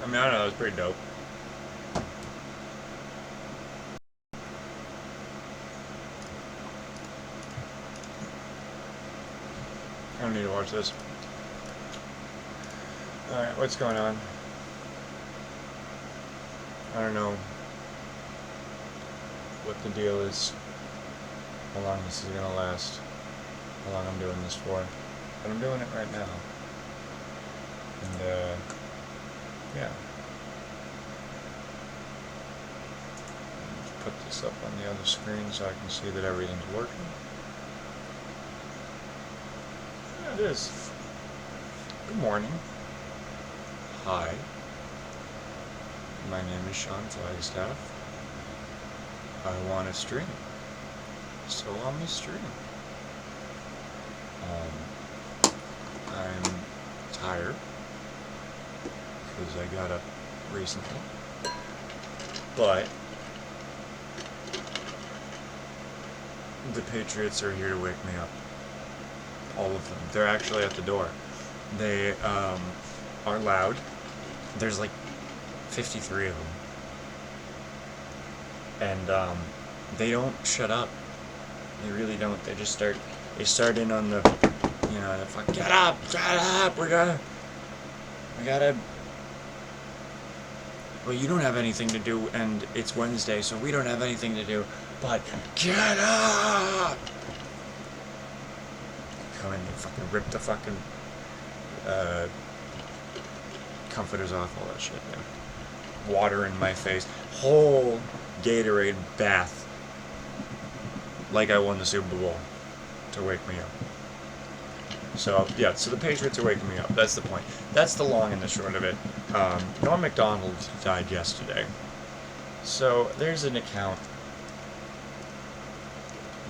I mean, I don't know, it was pretty dope. I don't need to watch this. Alright, what's going on? I don't know what the deal is, how long this is gonna last, how long I'm doing this for. But I'm doing it right now. And, yeah. Let's put this up on the other screen so I can see that everything's working. Yeah, it is. Good morning. Hi. My name is Sean Flagstaff. I want to stream. So on the stream. I'm tired because I got up recently. But the Patriots are here to wake me up. All of them. They're actually at the door. They are loud. There's like 53 of them. And they don't shut up. They really don't. They just start in on the, you know, the fuck, get up, we gotta, well, you don't have anything to do, and it's Wednesday, so we don't have anything to do, but get up! Come in and fucking rip the fucking, comforters off, all that shit, man. Water in my face. Whole Gatorade bath. Like I won the Super Bowl. To wake me up. So, yeah, so the Patriots are waking me up. That's the point. That's the long and the short of it. Macdonald died yesterday. So, there's an account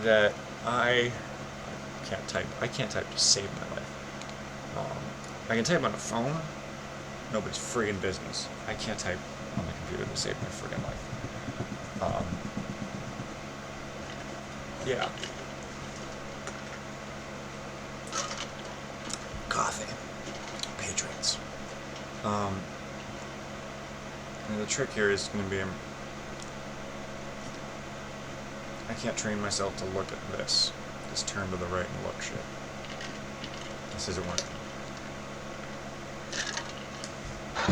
that I can't type to save my life. I can type on a phone. Nobody's friggin' business. I can't type on the computer to save my friggin' life. Yeah. Coffee. Patriots. And the trick here is going to be, I can't train myself to look at this. Just turn to the right and look shit. This isn't working.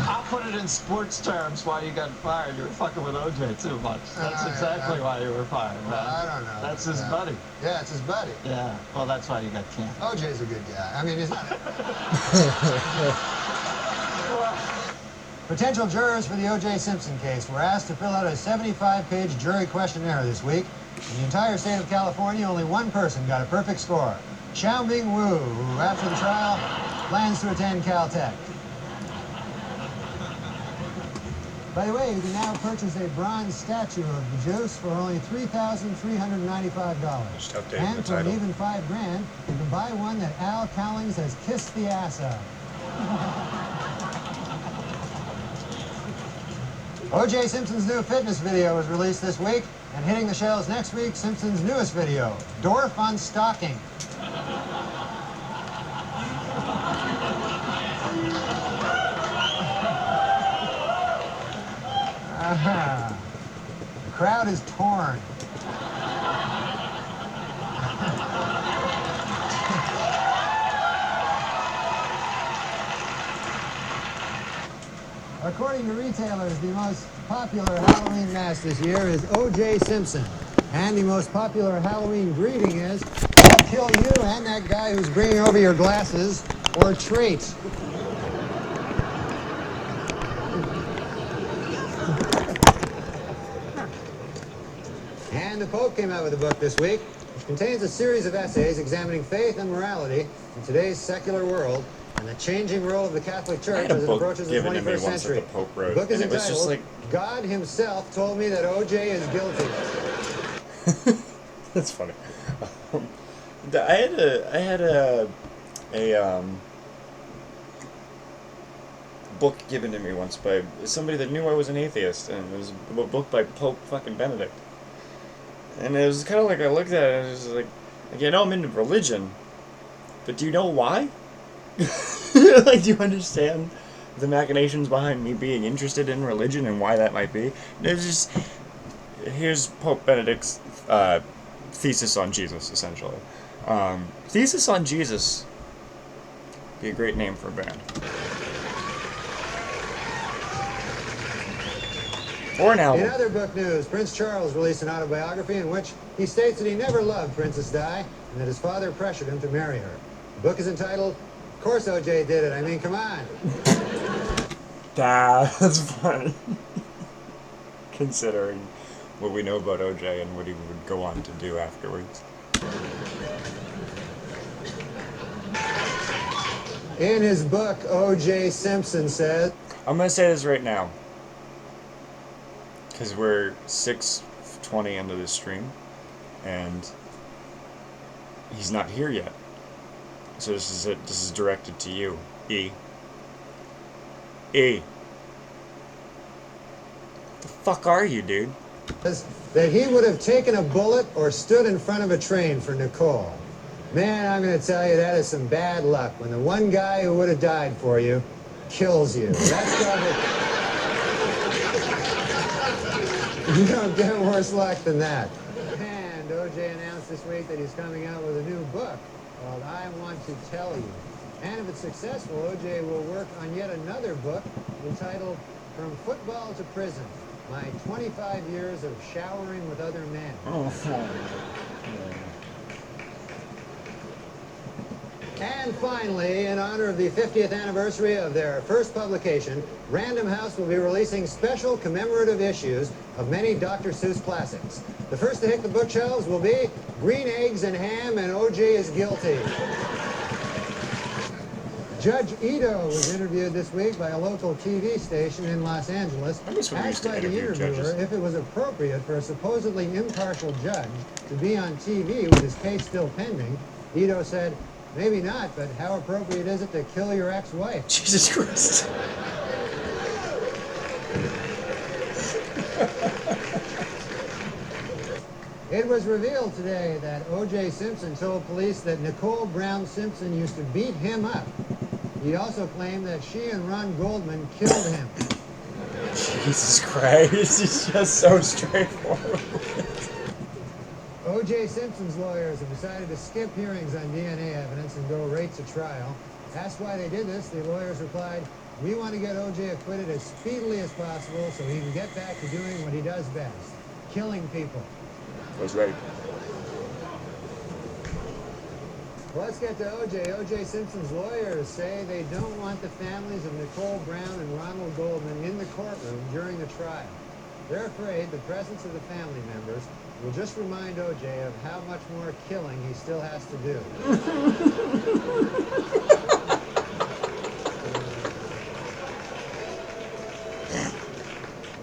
I'll put it in sports terms why you got fired. You were fucking with OJ too much. That's exactly why you were fired, man. Well, I don't know. That's his buddy. Yeah, it's his buddy. Yeah, well, that's why you got canned. OJ's a good guy. I mean, he's not. Potential jurors for the O.J. Simpson case were asked to fill out a 75-page jury questionnaire this week. In the entire state of California, only one person got a perfect score. Xiaoming Wu, who after the trial plans to attend Caltech. By the way, you can now purchase a bronze statue of the Juice for only $3,395. Just updating And the for an title. even $5 grand, you can buy one that Al Cowlings has kissed the ass of. O.J. Simpson's new fitness video was released this week, and hitting the shelves next week, Simpson's newest video, Dorf on Stocking. The crowd is torn. According to retailers, the most popular Halloween mask this year is O.J. Simpson. And the most popular Halloween greeting is, I'll kill you and that guy who's bringing over your glasses, or treat. And the Pope came out with a book this week, which contains a series of essays examining faith and morality in today's secular world and the changing role of the Catholic Church as it approaches the 21st century. The Pope wrote, The book is and it was just entitled, like, God Himself Told Me That O.J. is Guilty. that's funny. I had a book given to me once by somebody that knew I was an atheist, and it was a book by Pope fucking Benedict. And it was kind of like, I looked at it and it was like, I know I'm into religion, but do you know why? Like, do you understand the machinations behind me being interested in religion and why that might be. It's just, here's Pope Benedict's thesis on Jesus, essentially. Thesis on Jesus. Be a great name for a band. Or an album. In other book news, Prince Charles released an autobiography in which he states that he never loved Princess Di and that his father pressured him to marry her. The book is entitled, "Of Course O.J. Did It." I mean, come on. That's funny. Considering what we know about O.J. and what he would go on to do afterwards. In his book, O.J. Simpson says, I'm going to say this right now. Because we're 6:20 into this stream. And he's not here yet. So this is it. This is directed to you. E. The fuck are you, dude? that he would have taken a bullet or stood in front of a train for Nicole. Man, I'm going to tell you, that is some bad luck when the one guy who would have died for you kills you. That's probably... You don't get worse luck than that. And O.J. announced this week that he's coming out with a new book called I Want to Tell You. And if it's successful, O.J. will work on yet another book entitled From Football to Prison, My 25 Years of Showering with Other Men. And finally, in honor of the 50th anniversary of their first publication, Random House will be releasing special commemorative issues of many Dr. Seuss classics. The first to hit the bookshelves will be Green Eggs and Ham and O.J. is Guilty. Judge Ito was interviewed this week by a local TV station in Los Angeles, asked by the interviewer if it was appropriate for a supposedly impartial judge to be on TV with his case still pending. Ito said, "Maybe not, but how appropriate is it to kill your ex-wife?" Jesus Christ. It was revealed today that O.J. Simpson told police that Nicole Brown Simpson used to beat him up. He also claimed that she and Ron Goldman killed him. Jesus Christ, it's just so straightforward. O.J. Simpson's lawyers have decided to skip hearings on DNA evidence and go right to trial. Asked why they did this, the lawyers replied, "We want to get O.J. acquitted as speedily as possible so he can get back to doing what he does best, killing people." That's right. Well, let's get to O.J. O.J. Simpson's lawyers say they don't want the families of Nicole Brown and Ronald Goldman in the courtroom during the trial. They're afraid the presence of the family members will just remind O.J. of how much more killing he still has to do.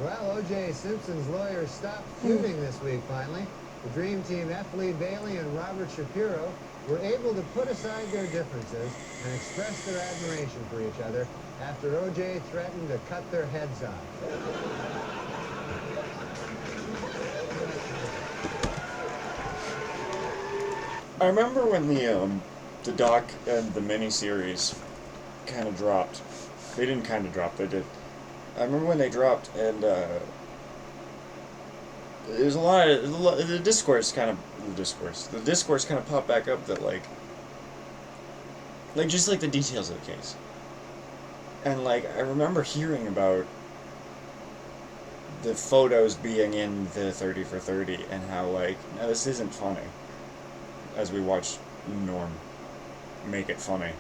Well, O.J. Simpson's lawyers stopped feuding this week, finally. The Dream Team F. Lee Bailey and Robert Shapiro were able to put aside their differences and express their admiration for each other after O.J. threatened to cut their heads off. I remember when the doc and the miniseries kind of dropped. They didn't kind of drop, they did. I remember when they dropped, and there's a lot of the discourse kind of popped back up that like just like the details of the case. And like I remember hearing about the photos being in the 30 for 30 and how like, no, this isn't funny. As we watch Norm make it funny.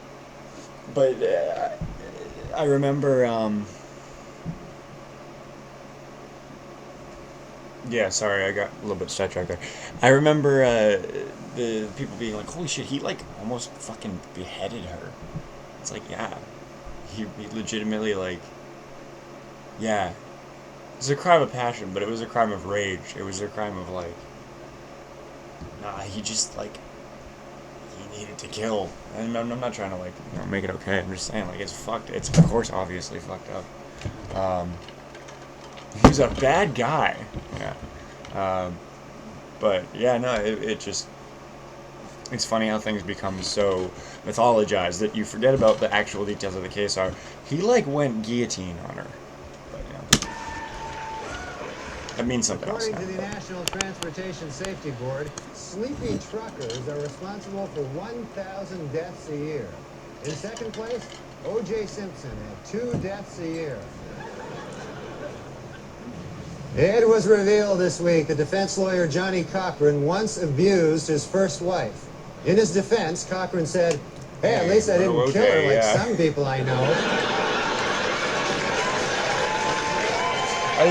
But I remember, yeah, sorry, I got a little bit sidetracked there. I remember the people being like, holy shit, he like almost fucking beheaded her. It's like, yeah. He legitimately like, yeah. It was a crime of passion, but it was a crime of rage. It was a crime of like, nah, he just like, he needed to kill. And I'm not trying to like, you know, make it okay. I'm just saying like, it's fucked. It's of course obviously fucked up. He's a bad guy. Yeah. But yeah, no, it just, It's funny how things become so mythologized that you forget about the actual details of the case are. He, like, went guillotine on her. But, yeah. That means something else. According to the National Transportation Safety Board, sleepy truckers are responsible for 1,000 deaths a year. In second place, O.J. Simpson had 2 deaths a year. It was revealed this week that defense lawyer Johnny Cochran once abused his first wife. In his defense, Cochran said, "Hey, at least I didn't kill her like some people I know."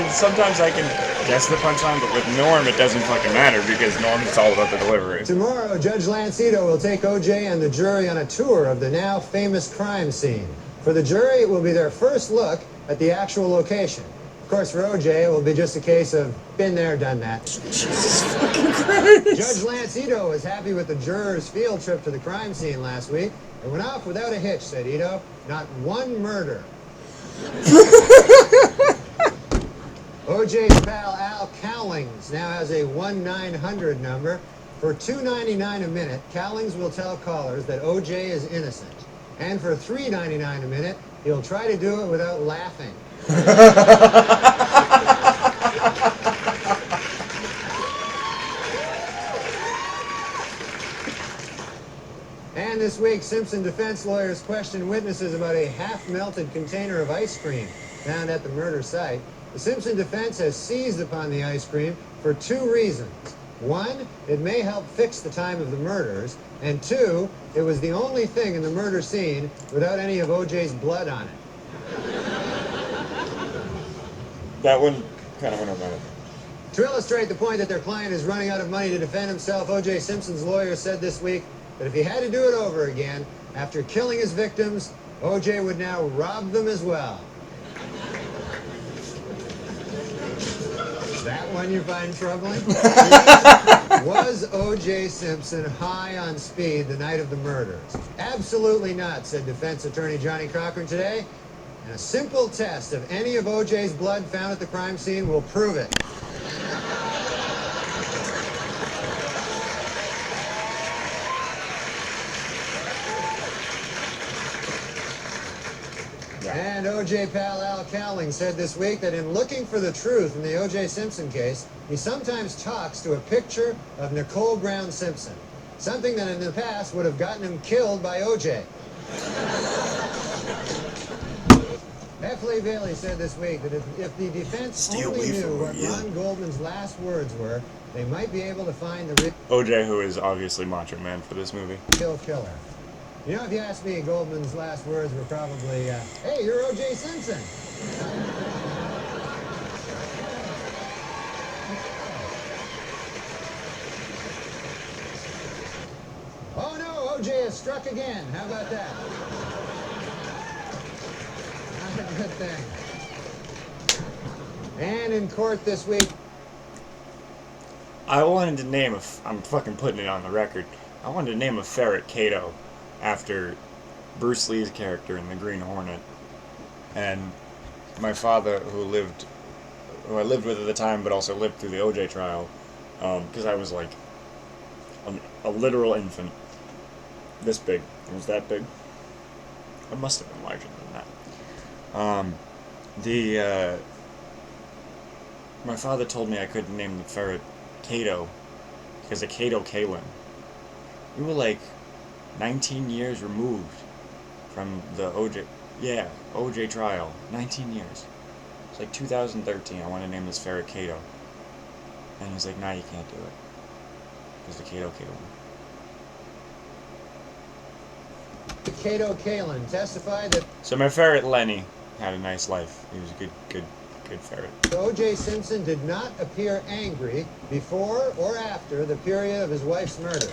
Sometimes I can guess the punchline, but with Norm, it doesn't fucking matter because Norm is all about the delivery. Tomorrow, Judge Lancito will take O.J. and the jury on a tour of the now famous crime scene. For the jury, it will be their first look at the actual location. Of course, for O.J., it will be just a case of been there, done that. Jesus fucking Christ! Judge Lancito was happy with the jurors' field trip to the crime scene last week. It went off without a hitch, said Ito. Not one murder. O.J.'s pal Al Cowlings now has a 1-900 number. For $2.99 a minute, Cowlings will tell callers that O.J. is innocent. And for $3.99 a minute, he'll try to do it without laughing. And this week, Simpson defense lawyers questioned witnesses about a half-melted container of ice cream found at the murder site. The Simpson defense has seized upon the ice cream for 2 reasons. 1, it may help fix the time of the murders, and 2, it was the only thing in the murder scene without any of O.J.'s blood on it. That one kind of went over my head. To illustrate the point that their client is running out of money to defend himself, O.J. Simpson's lawyer said this week that if he had to do it over again, after killing his victims, O.J. would now rob them as well. That one you find troubling? Was O.J. Simpson high on speed the night of the murders? Absolutely not, said defense attorney Johnny Cochran today. And a simple test of any of O.J.'s blood found at the crime scene will prove it. And O.J. pal Al Cowling said this week that in looking for the truth in the O.J. Simpson case, he sometimes talks to a picture of Nicole Brown Simpson, something that in the past would have gotten him killed by O.J. F. Lee Bailey said this week that if the defense only knew what Ron Goldman's last words were, they might be able to find the O.J., who is obviously Macho Man for this movie. real killer. You know, if you ask me, Goldman's last words were probably, "Hey, you're O.J. Simpson." Oh no, O.J. has struck again. How about that? Not a good thing. And in court this week, I wanted to name I'm fucking putting it on the record. I wanted to name a ferret Kato after Bruce Lee's character in The Green Hornet. And my father, who I lived with at the time, but also lived through the O.J. trial, because I was like a literal infant, this big. It was that big. It must have been larger than that. My father told me I couldn't name the ferret Kato because of Kato Kalin. We were like 19 years removed from the OJ trial. 19 years. It's like 2013. I want to name this ferret Kato. And he's like, nah, you can't do it. Because the Kato Kalin. Kato Kalin testified that So my ferret Lenny had a nice life. He was a good ferret. O.J. Simpson did not appear angry before or after the period of his wife's murder.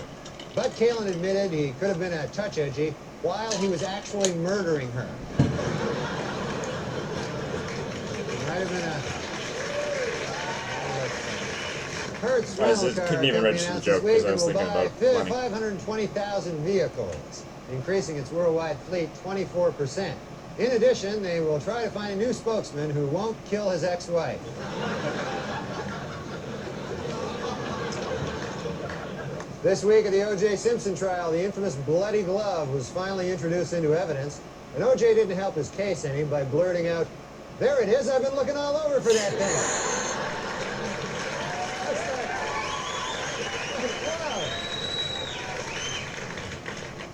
But Kalin admitted he could have been a touch edgy while he was actually murdering her. It might have been a Hertz rental car couldn't even register the joke because I was thinking about money. 520,000 vehicles, increasing its worldwide fleet 24%. In addition, they will try to find a new spokesman who won't kill his ex-wife. This week at the O.J. Simpson trial, the infamous bloody glove was finally introduced into evidence, and O.J. didn't help his case any by blurting out, "There it is, I've been looking all over for that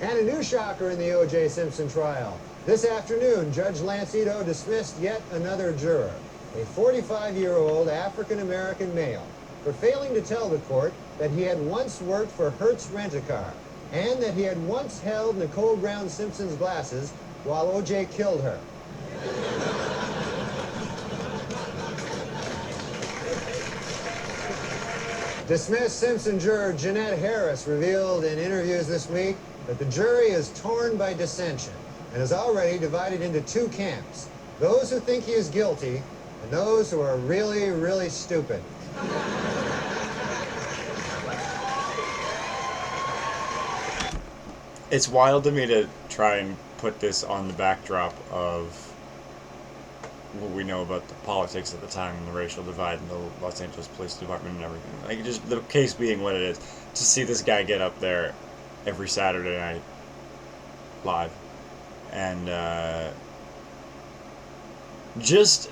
thing." And a new shocker in the O.J. Simpson trial. This afternoon, Judge Lance Ito dismissed yet another juror, a 45-year-old African-American male, for failing to tell the court that he had once worked for Hertz Rent-A-Car and that he had once held Nicole Brown Simpson's glasses while O.J. killed her. Dismissed Simpson juror Jeanette Harris revealed in interviews this week that the jury is torn by dissension and is already divided into two camps, those who think he is guilty and those who are really, really stupid. It's wild to me to try and put this on the backdrop of what we know about the politics at the time and the racial divide in the Los Angeles Police Department and everything. Like, just the case being what it is, to see this guy get up there every Saturday night live and just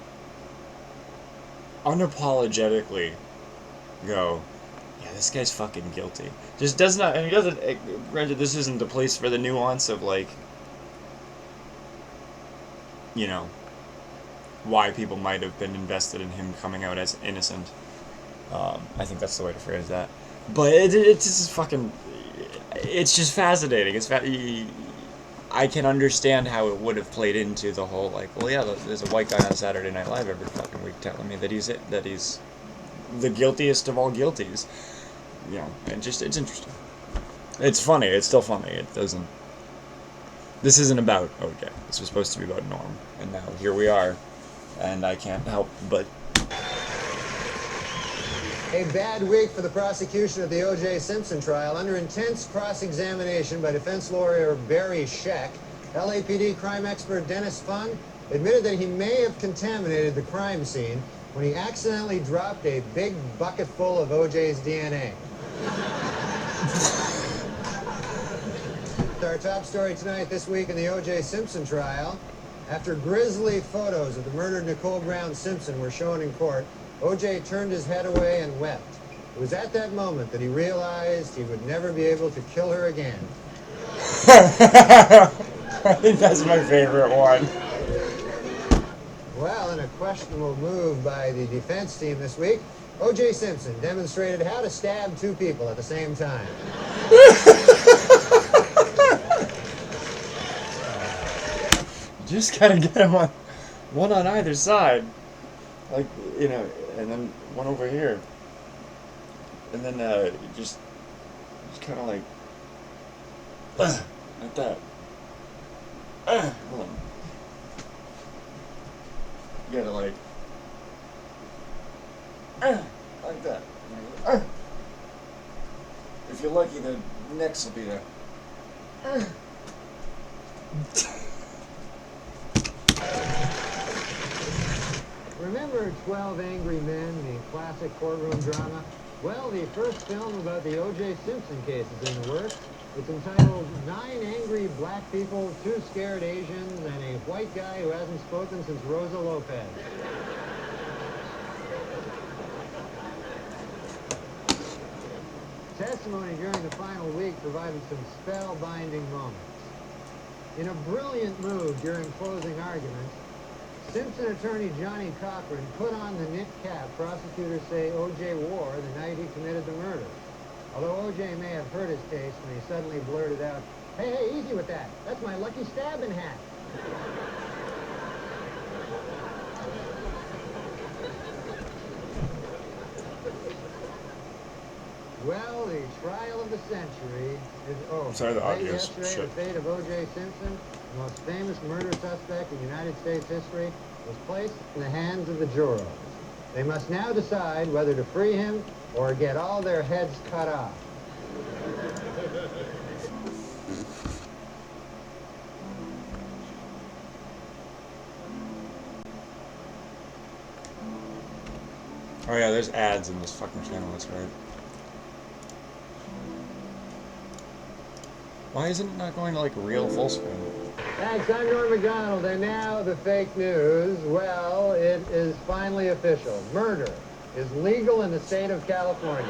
unapologetically go, yeah, this guy's fucking guilty. Just does not, and he doesn't, granted, this isn't the place for the nuance of, like, you know, why people might have been invested in him coming out as innocent. I think that's the way to phrase that. But it's just fucking, it's just fascinating. I can understand how it would have played into the whole, like, well, yeah, there's a white guy on Saturday Night Live every fucking week telling me that he's the guiltiest of all guilties. You know, and just, it's interesting. It's funny. It's still funny. It doesn't, this isn't about OJ. This was supposed to be about Norm. And now here we are. And I can't help but... A bad week for the prosecution of the O.J. Simpson trial. Under intense cross-examination by defense lawyer Barry Scheck, LAPD crime expert Dennis Fung admitted that he may have contaminated the crime scene when he accidentally dropped a big bucket full of O.J.'s DNA. Our top story tonight, this week in the O.J. Simpson trial. After grisly photos of the murdered Nicole Brown Simpson were shown in court, O.J. turned his head away and wept. It was at that moment that he realized he would never be able to kill her again. I think that's my favorite one. Well, in a questionable move by the defense team this week, O.J. Simpson demonstrated how to stab two people at the same time. Just gotta get him on one on either side, like, you know, and then one over here, and then just kind of like that. Hold on. You gotta like that. If you're lucky, the necks will be there. Remember 12 Angry Men, the classic courtroom drama? Well, the first film about the O.J. Simpson case is in the works. It's entitled 9 Angry Black People, 2 Scared Asians, and a white guy who hasn't spoken since Rosa Lopez. Testimony during the final week provided some spellbinding moments. In a brilliant move during closing arguments, Simpson attorney Johnny Cochran put on the knit cap prosecutors say O.J. wore the night he committed the murder. Although O.J. may have hurt his case when he suddenly blurted out, "Hey, easy with that. That's my lucky stabbing hat." Well, the trial of the century is Sorry, the late audio's yesterday, shit. the fate of O.J. Simpson, the most famous murder suspect in United States history, was placed in the hands of the jurors. They must now decide whether to free him or get all their heads cut off. Oh yeah, there's ads in this fucking channel, that's right. Why isn't it not going to like real full screen? Thanks, I'm Norm Macdonald, and now the fake news. Well, it is finally official. Murder is legal in the state of California.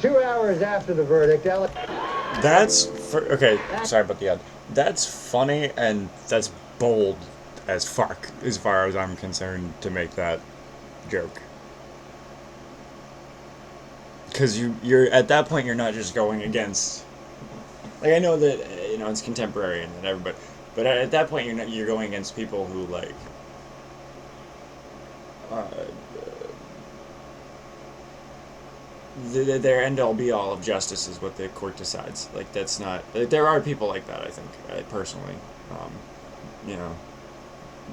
Two hours after the verdict, Okay, sorry about the ad. That's funny and that's bold as fuck, as far as I'm concerned, to make that joke. Because you're at that point, you're not just going against. Like, I know that it's contemporary and that everybody, but at that point you're going against people who like. Their end all be all of justice is what the court decides. Like, that's not. There are people like that. I think, personally, you know,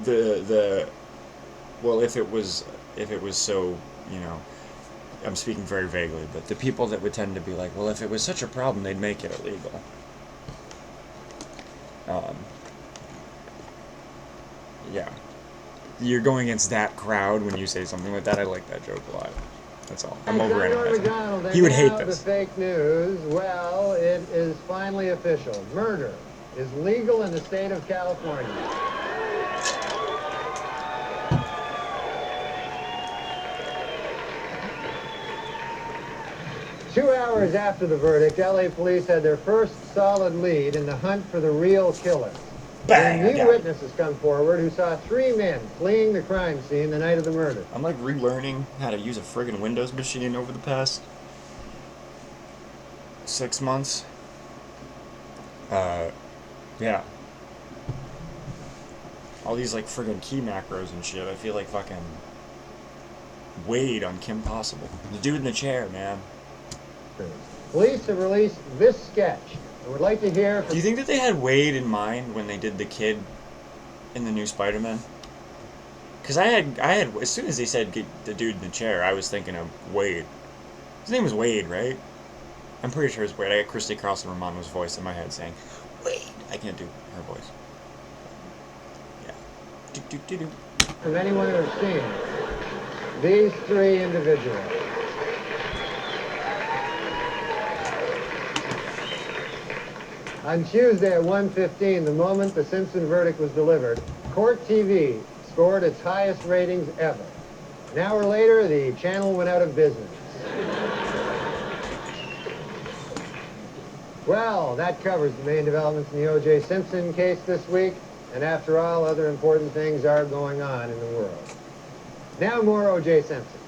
the well, if it was so, I'm speaking very vaguely, but the people that would tend to be like, well, if it was such a problem, they'd make it illegal. Yeah, you're going against that crowd when you say something like that. I like that joke a lot. That's all. I'm overanalyzing. He would hate this. The fake news. Well, it is finally official. Murder is legal in the state of California. Two hours after the verdict, LA police had their first solid lead in the hunt for the real killer. Bang! New witnesses come forward who saw three men fleeing the crime scene the night of the murder. I'm like relearning how to use a friggin' Windows machine over the past 6 months. Yeah. All these like friggin' key macros and shit. I feel like fucking Wade on Kim Possible. The dude in the chair, man. Police have released this sketch. I would like to hear from... Do you think that they had Wade in mind when they did the kid in the new Spider-Man? Because I had, as soon as they said the dude in the chair, I was thinking of Wade. His name was Wade, right? I'm pretty sure it's Wade. I got Christy Carlson Romano's voice in my head saying, Wade. I can't do her voice. Yeah. From anyone who has seen these three individuals. On Tuesday at 1:15, the moment the Simpson verdict was delivered, Court TV scored its highest ratings ever. An hour later, the channel went out of business. Well, that covers the main developments in the O.J. Simpson case this week, and after all, other important things are going on in the world. Now more O.J. Simpson.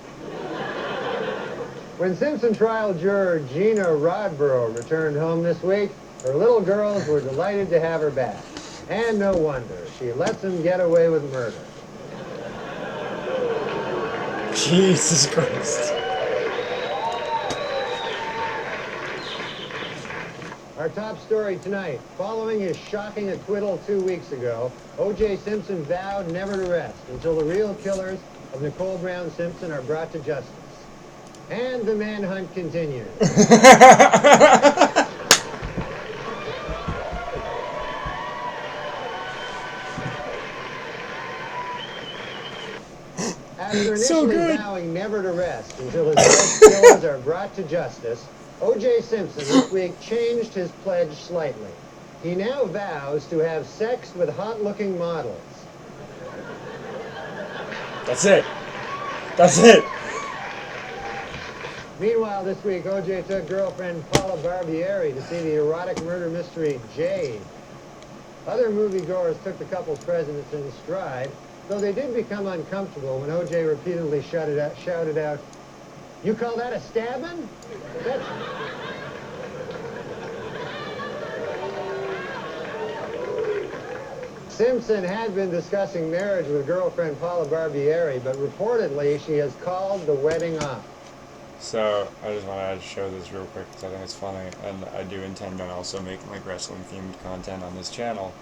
When Simpson trial juror Gina Rodborough returned home this week, her little girls were delighted to have her back. And no wonder. She lets them get away with murder. Jesus Christ. Our top story tonight. Following his shocking acquittal 2 weeks ago, O.J. Simpson vowed never to rest until the real killers of Nicole Brown Simpson are brought to justice. And the manhunt continues. After initially vowing never to rest until his alleged killers are brought to justice, O.J. Simpson this week changed his pledge slightly. He now vows to have sex with hot-looking models. That's it. That's it. Meanwhile, this week, O.J. took girlfriend Paula Barbieri to see the erotic murder mystery Jade. Other moviegoers took the couple's presence in stride, though they did become uncomfortable when O.J. repeatedly shouted out, "You call that a stabbing?" Simpson had been discussing marriage with girlfriend Paula Barbieri, but reportedly she has called the wedding off. So, I just wanted to show this real quick because I think it's funny, and I do intend on also making like wrestling-themed content on this channel.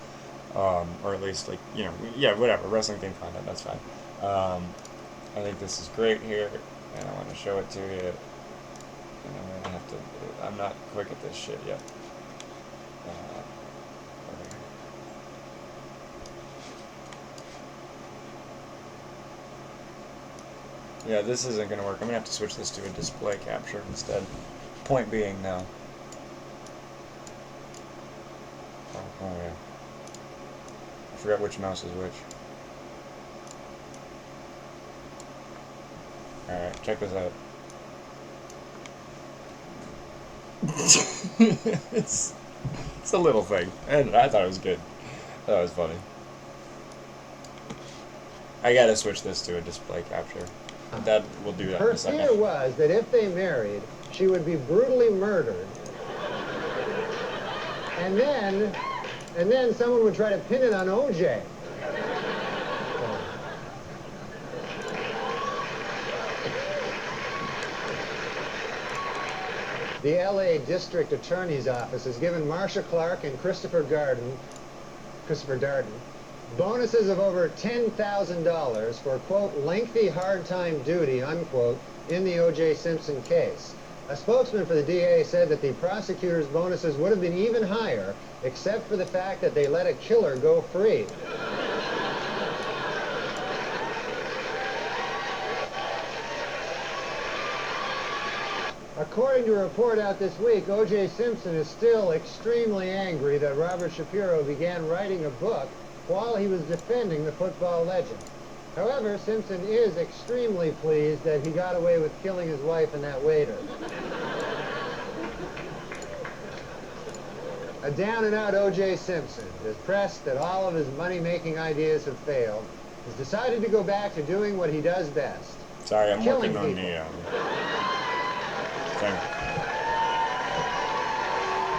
Or at least, like, yeah, whatever, wrestling-themed content, that's fine. I think this is great here, and I want to show it to you. And I'm going to have to, I'm not quick at this shit yet. Okay. Yeah, this isn't gonna work. I'm gonna have to switch this to a display capture instead. Point being, no. Oh yeah. I forgot which mouse is which. Alright, check this out. it's a little thing. And I thought it was good. I thought it was funny. I gotta switch this to a display capture. That will do that in Her a second. fear was that if they married, she would be brutally murdered. And then someone would try to pin it on OJ. The LA District Attorney's Office has given Marsha Clark and Christopher Darden bonuses of over $10,000 for, quote, lengthy hard time duty, unquote, in the O.J. Simpson case. A spokesman for the DA said that the prosecutor's bonuses would have been even higher, except for the fact that they let a killer go free. According to a report out this week, O.J. Simpson is still extremely angry that Robert Shapiro began writing a book while he was defending the football legend. However, Simpson is extremely pleased that he got away with killing his wife and that waiter. A down-and-out O.J. Simpson, depressed that all of his money-making ideas have failed, has decided to go back to doing what he does best. Sorry, I'm Killing working on people. the thing.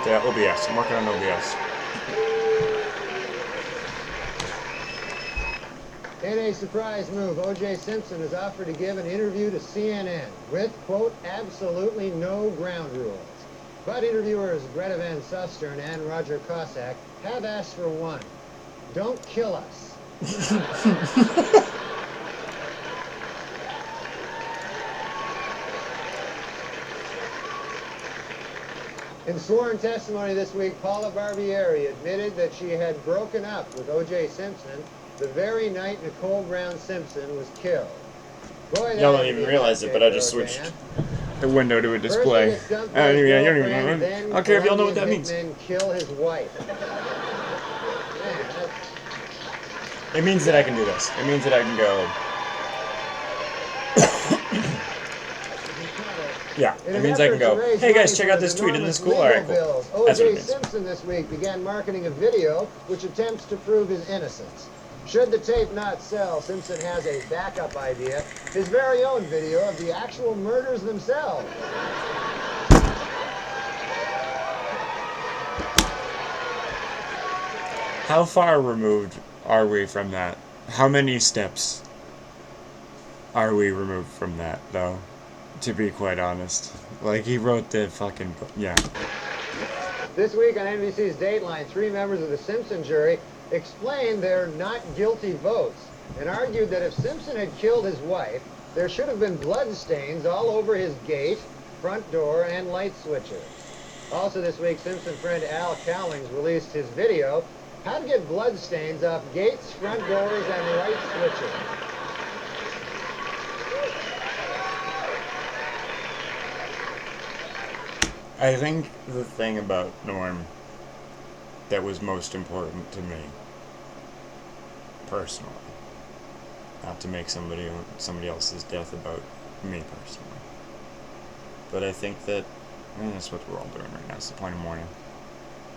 Yeah, OBS. I'm working on OBS. In a surprise move, O.J. Simpson has offered to give an interview to CNN with, quote, absolutely no ground rules. But interviewers Greta Van Susteren and Roger Cossack have asked for one. Don't kill us. In sworn testimony this week, Paula Barbieri admitted that she had broken up with O.J. Simpson the very night Nicole Brown Simpson was killed. Boy, Y'all don't even realize it, but I just switched the window to a display. I don't care if y'all know what that means. Kill his wife. It means that I can do this. It means that I can go. Yeah, it means I can go, hey guys, check out this tweet in this cool article. That's what it O.J. means. Simpson this week began marketing a video which attempts to prove his innocence. Should the tape not sell, Simpson has a backup idea, his very own video of the actual murders themselves. How far removed are we from that? How many steps are we removed from that, though? To be quite honest. Like, he wrote the fucking book. Yeah. This week on NBC's Dateline, 3 members of the Simpson jury explained their not guilty votes and argued that if Simpson had killed his wife, there should have been blood stains all over his gate, front door, and light switcher. Also this week, Simpson friend Al Cowlings released his video, How to Get Blood Stains Off Gates, Front Doors, and Light Switcher. I think the thing about Norm that was most important to me, personally, not to make somebody else's death about me personally, but I think that, that's what we're all doing right now, it's the point of mourning,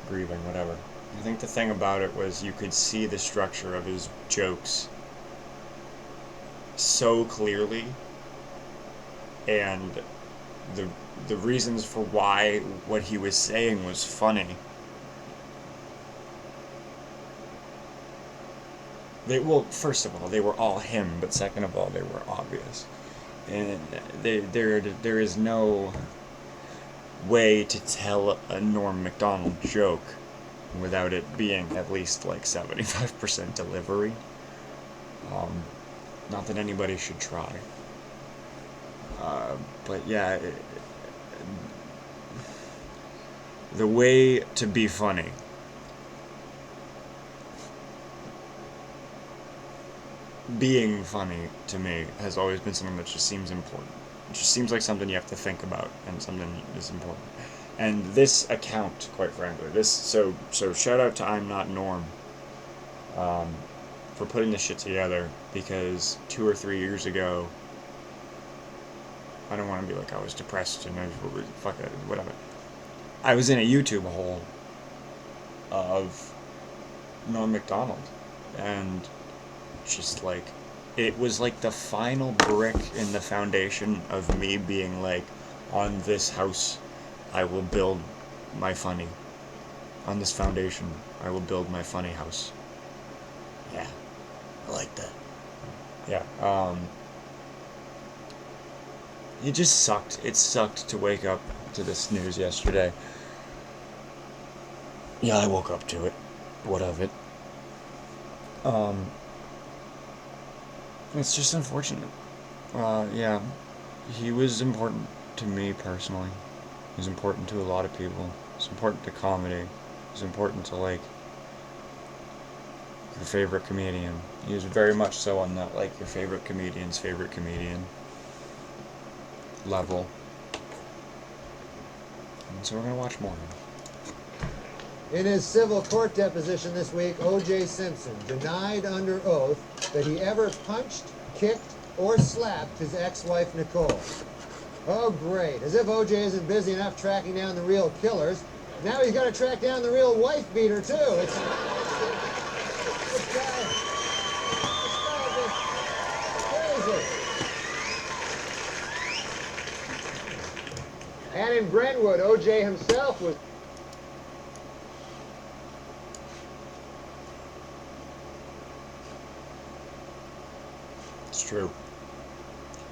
grieving, whatever. I think the thing about it was you could see the structure of his jokes so clearly, and the reasons for why what he was saying was funny. Well, first of all, they were all him, but second of all, they were obvious. And there is no way to tell a Norm Macdonald joke without it being at least like 75% delivery. Not that anybody should try. But yeah, the way to be funny being funny to me has always been something that just seems important. It just seems like something you have to think about and something is important. And this account, quite frankly, so shout out to I'm Not Norm, for putting this shit together, because 2 or 3 years ago, I don't want to be like I was depressed and fuck it, whatever. I was in a YouTube hole of Norm Macdonald, and just like, it was like the final brick in the foundation of me being like, on this house I will build my funny. On this foundation I will build my funny house. Yeah, I like that. Yeah, it just sucked. It sucked to wake up to this news yesterday. Yeah, I woke up to it. What of it? It's just unfortunate. Yeah, he was important to me personally. He was important to a lot of people. He was important to comedy. He was important to, like, your favorite comedian. He was very much so on that, like, your favorite comedian's favorite comedian level. And so we're gonna watch more. In his civil court deposition this week, O.J. Simpson denied under oath that he ever punched, kicked, or slapped his ex-wife Nicole. Oh, great. As if O.J. isn't busy enough tracking down the real killers. Now he's got to track down the real wife beater, too. This guy is crazy. And in Brentwood, O.J. himself was... It's true.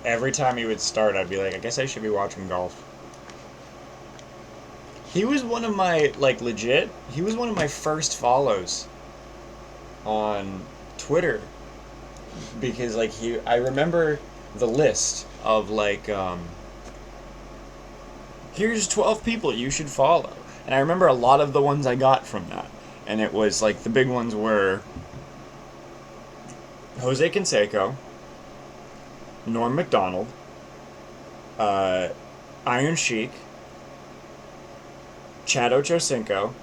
Every time he would start, I'd be like, I guess I should be watching golf. He was one of my, like, legit, he was one of my first follows on Twitter. Because, like, I remember the list of, like, here's 12 people you should follow. And I remember a lot of the ones I got from that. And it was, like, the big ones were Jose Canseco, Norm Macdonald, Iron Sheik, Chad Ochocinco.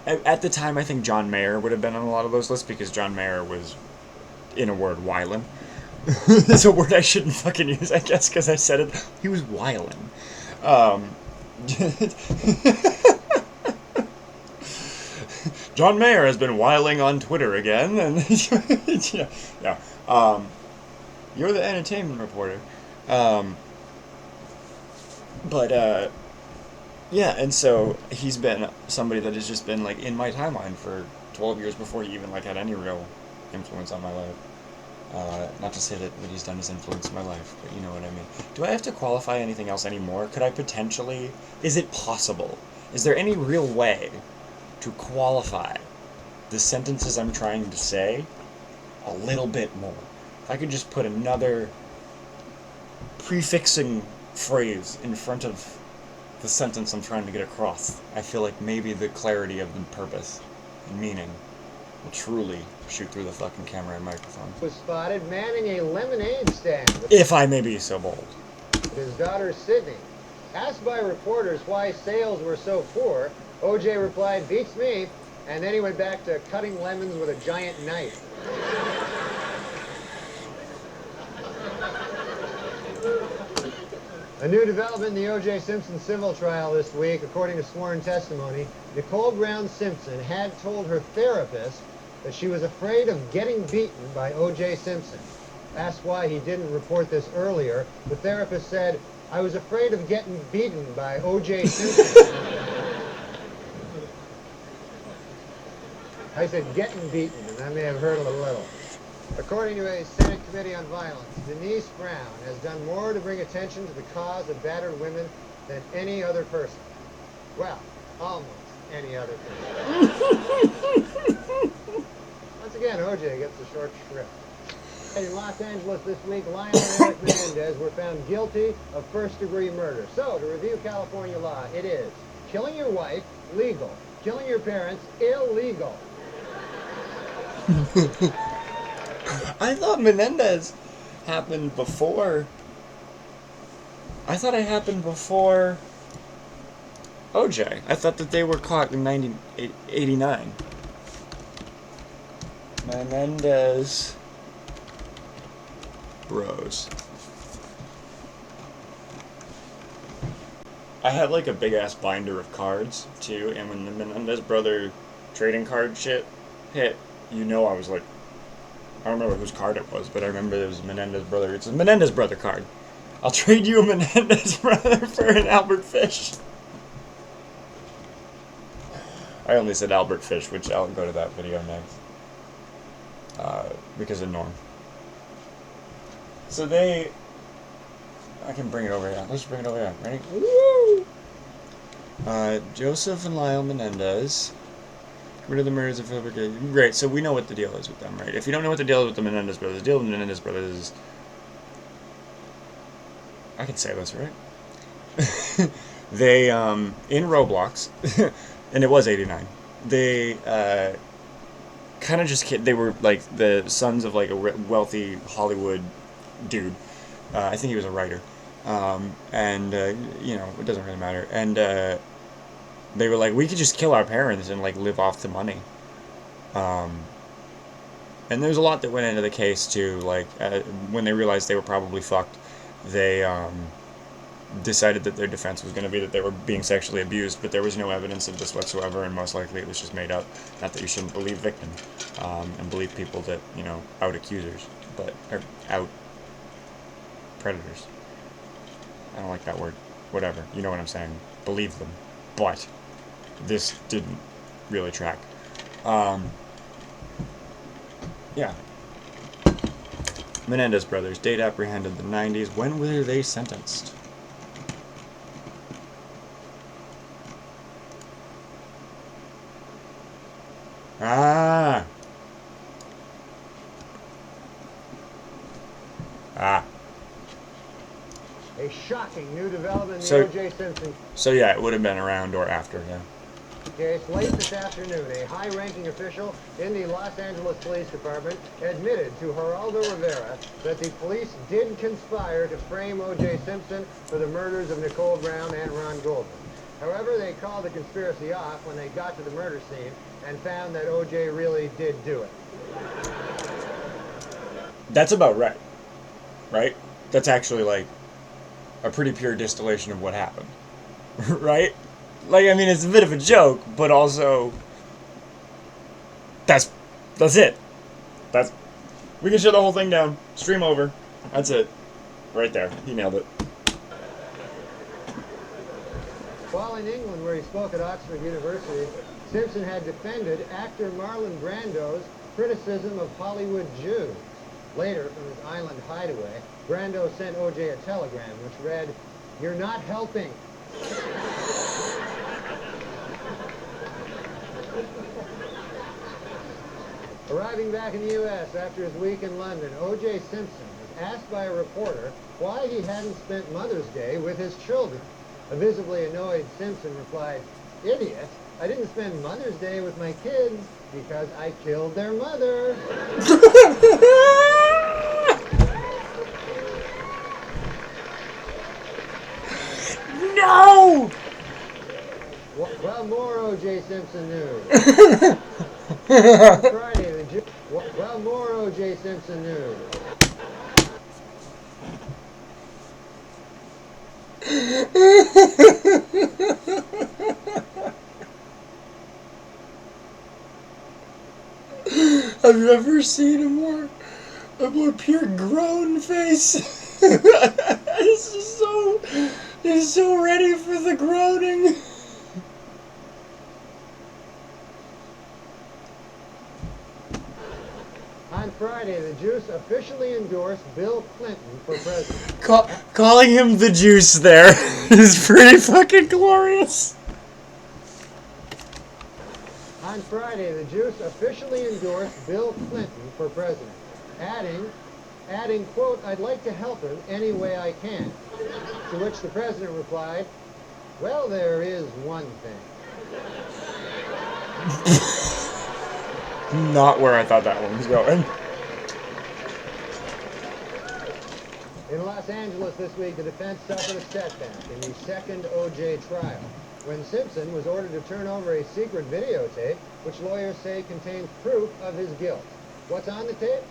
At the time, I think John Mayer would have been on a lot of those lists, because John Mayer was, in a word, wildin'. It's a word I shouldn't fucking use, I guess, because I said it. He was wildin'. John Mayer has been wiling on Twitter again, and yeah. You're the entertainment reporter. Yeah, and so he's been somebody that has just been, like, in my timeline for 12 years before he even, like, had any real influence on my life. Not to say that what he's done has influenced my life, but you know what I mean. Do I have to qualify anything else anymore? Could I potentially... Is it possible? Is there any real way to qualify the sentences I'm trying to say a little bit more? If I could just put another prefixing phrase in front of the sentence I'm trying to get across, I feel like maybe the clarity of the purpose and meaning will truly shoot through the fucking camera and microphone. Was spotted manning a lemonade stand. If I may be so bold. His daughter Sydney. Asked by reporters why sales were so poor, O.J. replied, "Beats me," and then he went back to cutting lemons with a giant knife. A new development in the O.J. Simpson civil trial this week, according to sworn testimony, Nicole Brown Simpson had told her therapist that she was afraid of getting beaten by O.J. Simpson. Asked why he didn't report this earlier, the therapist said, "I was afraid of getting beaten by O.J. Simpson." I said getting beaten, and I may have hurdled a little. According to a Senate Committee on Violence, Denise Brown has done more to bring attention to the cause of battered women than any other person. Well, almost any other person. Once again, O.J. gets the short shrift. In Los Angeles this week, Lionel and Eric Menendez were found guilty of first-degree murder. So, to review California law, it is killing your wife, legal. Killing your parents, illegal. I thought Menendez happened before. I thought it happened before OJ. I thought that they were caught in 1989. Menendez Bros. I had like a big ass binder of cards too, and when the Menendez brother trading card shit hit, you know I was like, I don't remember whose card it was, but I remember it was Menendez brother. It's a Menendez brother card. I'll trade you a Menendez brother for an Albert Fish. I only said Albert Fish, which I'll go to that video next. Because of Norm. So they... I can bring it over here. Let's bring it over here. Ready? Woo! Joseph and Lyle Menendez. Rid of the murders of Philip. Great, so we know what the deal is with them, right? If you don't know what the deal is with the Menendez brothers, the deal with the Menendez brothers is... I can say this, right? They, in Roblox, and it was 89, they, kind of just they were, like, the sons of, like, a wealthy Hollywood dude. I think he was a writer. And, you know, it doesn't really matter. And, they were like, we could just kill our parents and, like, live off the money. And there's a lot that went into the case, too. Like, when they realized they were probably fucked, they, decided that their defense was going to be that they were being sexually abused, but there was no evidence of this whatsoever, and most likely it was just made up. Not that you shouldn't believe victims, and believe people that, you know, out accusers, but, or out predators. I don't like that word. Whatever. You know what I'm saying. Believe them. But this didn't really track. Yeah. Menendez brothers, date apprehended the 90s. When were they sentenced? Ah. A shocking new development in the So- O.J. Simpson So yeah, it would have been around or after, yeah. case. Late this afternoon, a high-ranking official in the Los Angeles Police Department admitted to Geraldo Rivera that the police did conspire to frame O.J. Simpson for the murders of Nicole Brown and Ron Goldman. However, they called the conspiracy off when they got to the murder scene and found that O.J. really did do it. That's about right. Right? That's actually, like, a pretty pure distillation of what happened. Right? Like, I mean, it's a bit of a joke, but also... That's it. We can shut the whole thing down. Stream over. That's it. Right there. He nailed it. While in England, where he spoke at Oxford University, Simpson had defended actor Marlon Brando's criticism of Hollywood Jews. Later, from his island hideaway, Brando sent O.J. a telegram which read, "You're not helping." Arriving back in the U.S. after his week in London, O.J. Simpson was asked by a reporter why he hadn't spent Mother's Day with his children. A visibly annoyed Simpson replied, "Idiot, I didn't spend Mother's Day with my kids because I killed their mother." No! Well, more O.J. Simpson news. Friday, well, more O.J. Simpson news. Have you ever seen a more pure groan face? He's so ready for the groaning. On Friday, the Juice officially endorsed Bill Clinton for president. Calling him the Juice there is pretty fucking glorious. On Friday, the Juice officially endorsed Bill Clinton for president, adding, quote, "I'd like to help him any way I can." To which the president replied, "Well, there is one thing." Not where I thought that one was going. In Los Angeles this week, the defense suffered a setback in the second O.J. trial when Simpson was ordered to turn over a secret videotape, which lawyers say contains proof of his guilt. What's on the tape?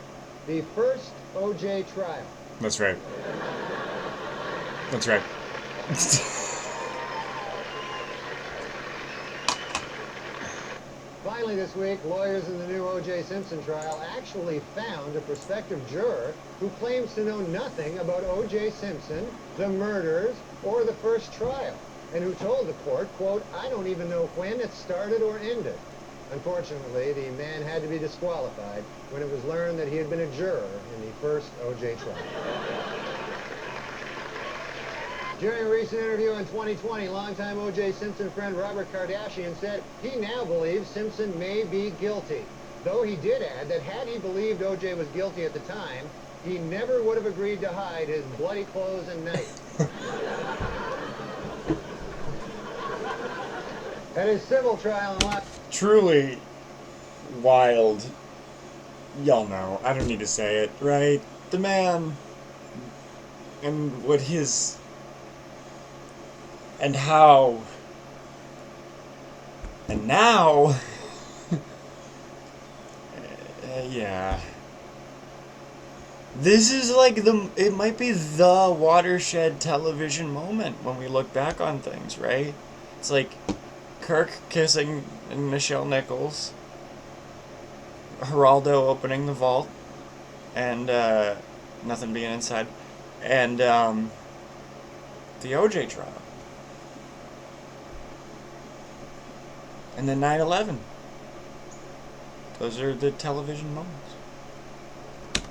The first O.J. trial. That's right. That's right. Finally this week, lawyers in the new O.J. Simpson trial actually found a prospective juror who claims to know nothing about O.J. Simpson, the murders, or the first trial, and who told the court, quote, "I don't even know when it started or ended." Unfortunately, the man had to be disqualified when it was learned that he had been a juror in the first O.J. trial. During a recent interview in 2020, longtime O.J. Simpson friend Robert Kardashian said he now believes Simpson may be guilty. Though he did add that had he believed O.J. was guilty at the time, he never would have agreed to hide his bloody clothes and knife. At his civil trial in Truly wild. Y'all know. I don't need to say it, right? The man and what his and how and now yeah. This is like it might be the watershed television moment when we look back on things, right? It's like Kirk kissing Michelle Nichols, Geraldo opening the vault, and nothing being inside, and the OJ trial, and then 9/11. Those are the television moments.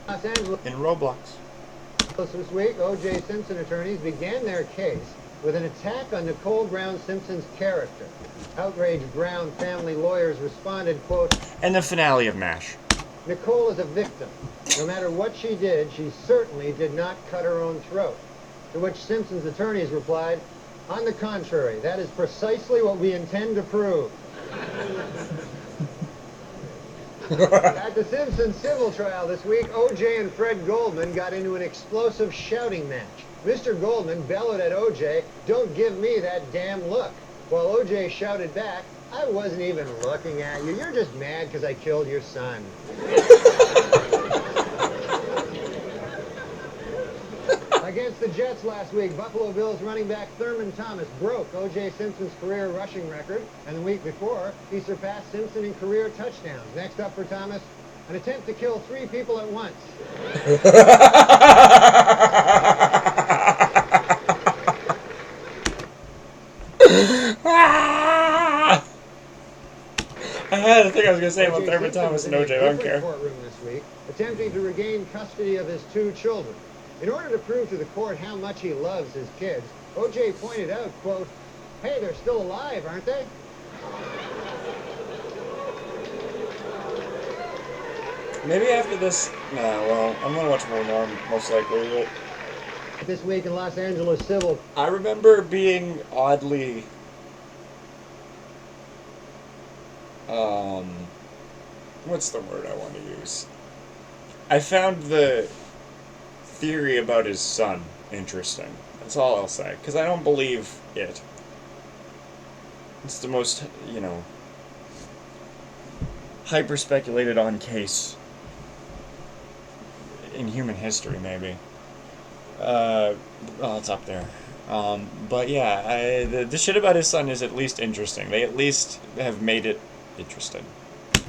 Los Angeles In Roblox. this week, O.J. Simpson attorneys began their case with an attack on Nicole Brown Simpson's character. Outraged Brown family lawyers responded, quote, And the finale of MASH. "Nicole is a victim. No matter what she did, she certainly did not cut her own throat." To which Simpson's attorneys replied, "On the contrary, that is precisely what we intend to prove." At the Simpson civil trial this week, O.J. and Fred Goldman got into an explosive shouting match. Mr. Goldman bellowed at O.J., "Don't give me that damn look," while O.J. shouted back, "I wasn't even looking at you. You're just mad because I killed your son." Against the Jets last week, Buffalo Bills running back Thurman Thomas broke O.J. Simpson's career rushing record, and the week before, he surpassed Simpson in career touchdowns. Next up for Thomas, an attempt to kill 3 people at once. I had a thing I was going to say about Thurman Thomas and OJ. I don't care. Courtroom this week, attempting to regain custody of his 2 children. In order to prove to the court how much he loves his kids, O.J. pointed out, quote, "Hey, they're still alive, aren't they?" Maybe after this... Nah, well, I'm going to watch more Norm, most likely, but... This week in Los Angeles civil. I remember being oddly... What's the word I want to use? I found the theory about his son interesting. That's all I'll say, because I don't believe it. It's the most, hyper-speculated on case in human history, maybe. Well, it's up there. But yeah, the shit about his son is at least interesting. They at least have made it interesting.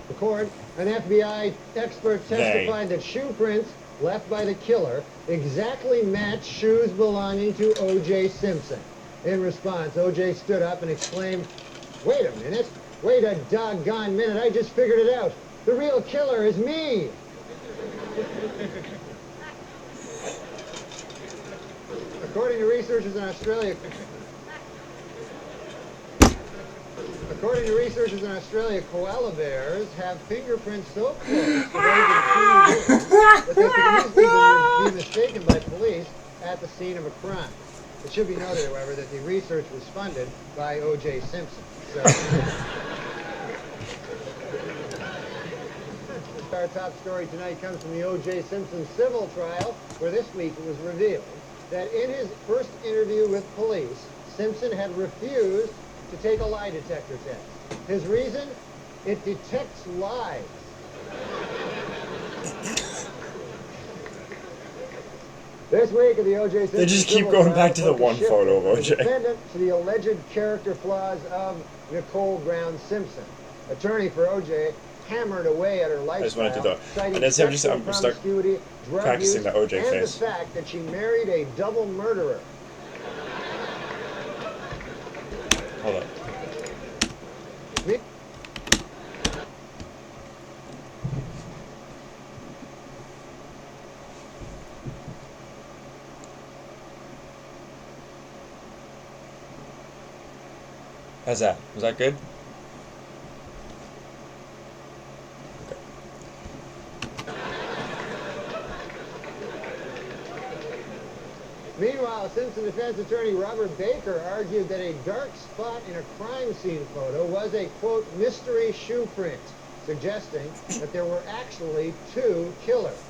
The court, an FBI expert testified that shoe prints left by the killer exactly matched shoes belonging to O.J. Simpson. In response, O.J. stood up and exclaimed, "Wait a minute, wait a doggone minute, I just figured it out. The real killer is me." According to researchers in Australia, koala bears have fingerprints so close to those of that they could easily be mistaken by police at the scene of a crime. It should be noted, however, that the research was funded by O.J. Simpson. So, Our top story tonight comes from the O.J. Simpson civil trial, where this week it was revealed that in his first interview with police, Simpson had refused to take a lie detector test. His reason? It detects lies. This week of the O.J. Simpson They just keep civil going trial, back to the focus one shifted photo of from the O.J. defendant to the alleged character flaws of Nicole Brown Simpson. Attorney for O.J. hammered away at her lifestyle, I just want to do that. citing And that's him just, sexual I'm stuck promiscuity, drug practicing use, the O.J. and face. the fact that she married a double murderer. Hold up. How's that? Was that good? Meanwhile, Simpson defense attorney Robert Baker argued that a dark spot in a crime scene photo was a, quote, mystery shoe print, suggesting that there were actually two killers.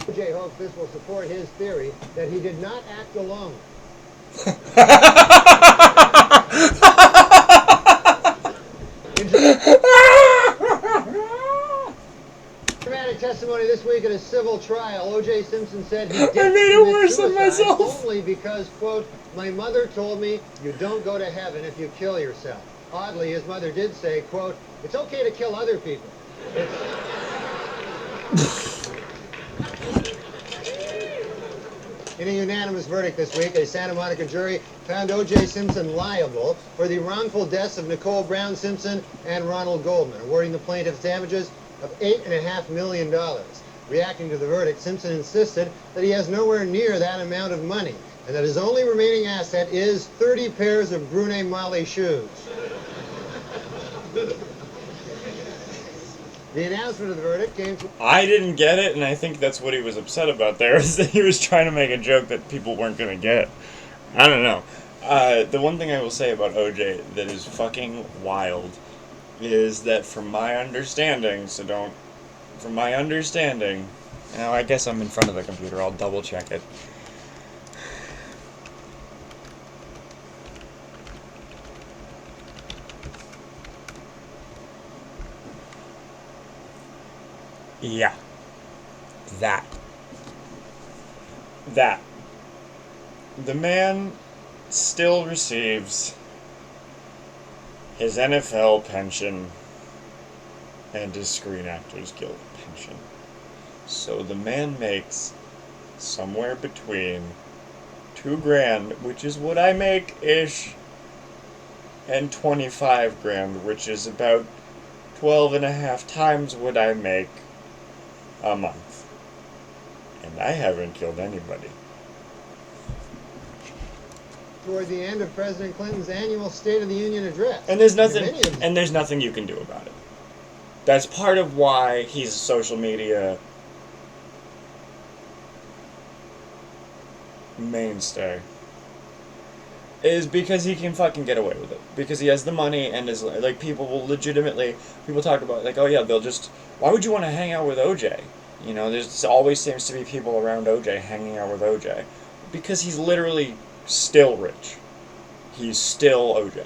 O.J. hopes this will support his theory that he did not act alone. Dramatic testimony this week at a civil trial. O.J. Simpson said he didn't I made it commit worse than suicide myself. only because, quote, my mother told me you don't go to heaven if you kill yourself. Oddly, his mother did say, quote, it's okay to kill other people. In a unanimous verdict this week, a Santa Monica jury found O.J. Simpson liable for the wrongful deaths of Nicole Brown Simpson and Ronald Goldman, awarding the plaintiffs damages of $8.5 million. Reacting to the verdict, Simpson insisted that he has nowhere near that amount of money and that his only remaining asset is 30 pairs of Brune Mali shoes. The announcement of the verdict came from... I didn't get it, and I think that's what he was upset about there, is that he was trying to make a joke that people weren't going to get. I don't know. The one thing I will say about OJ that is fucking wild is that from my understanding, now I guess I'm in front of the computer, I'll double check it. Yeah. That. The man still receives his NFL pension and his Screen Actors Guild pension. So the man makes somewhere between $2,000, which is what I make-ish, and $25,000, which is about 12.5 times what I make a month. And I haven't killed anybody. toward the end of President Clinton's annual State of the Union address. And there's nothing you can do about it. That's part of why he's a social media mainstay. Is because he can fucking get away with it. Because he has the money and is like, people will legitimately, people talk about like, oh yeah, they'll just, why would you want to hang out with OJ? You know, there's always seems to be people around OJ hanging out with OJ. Because he's literally still rich. He's still OJ.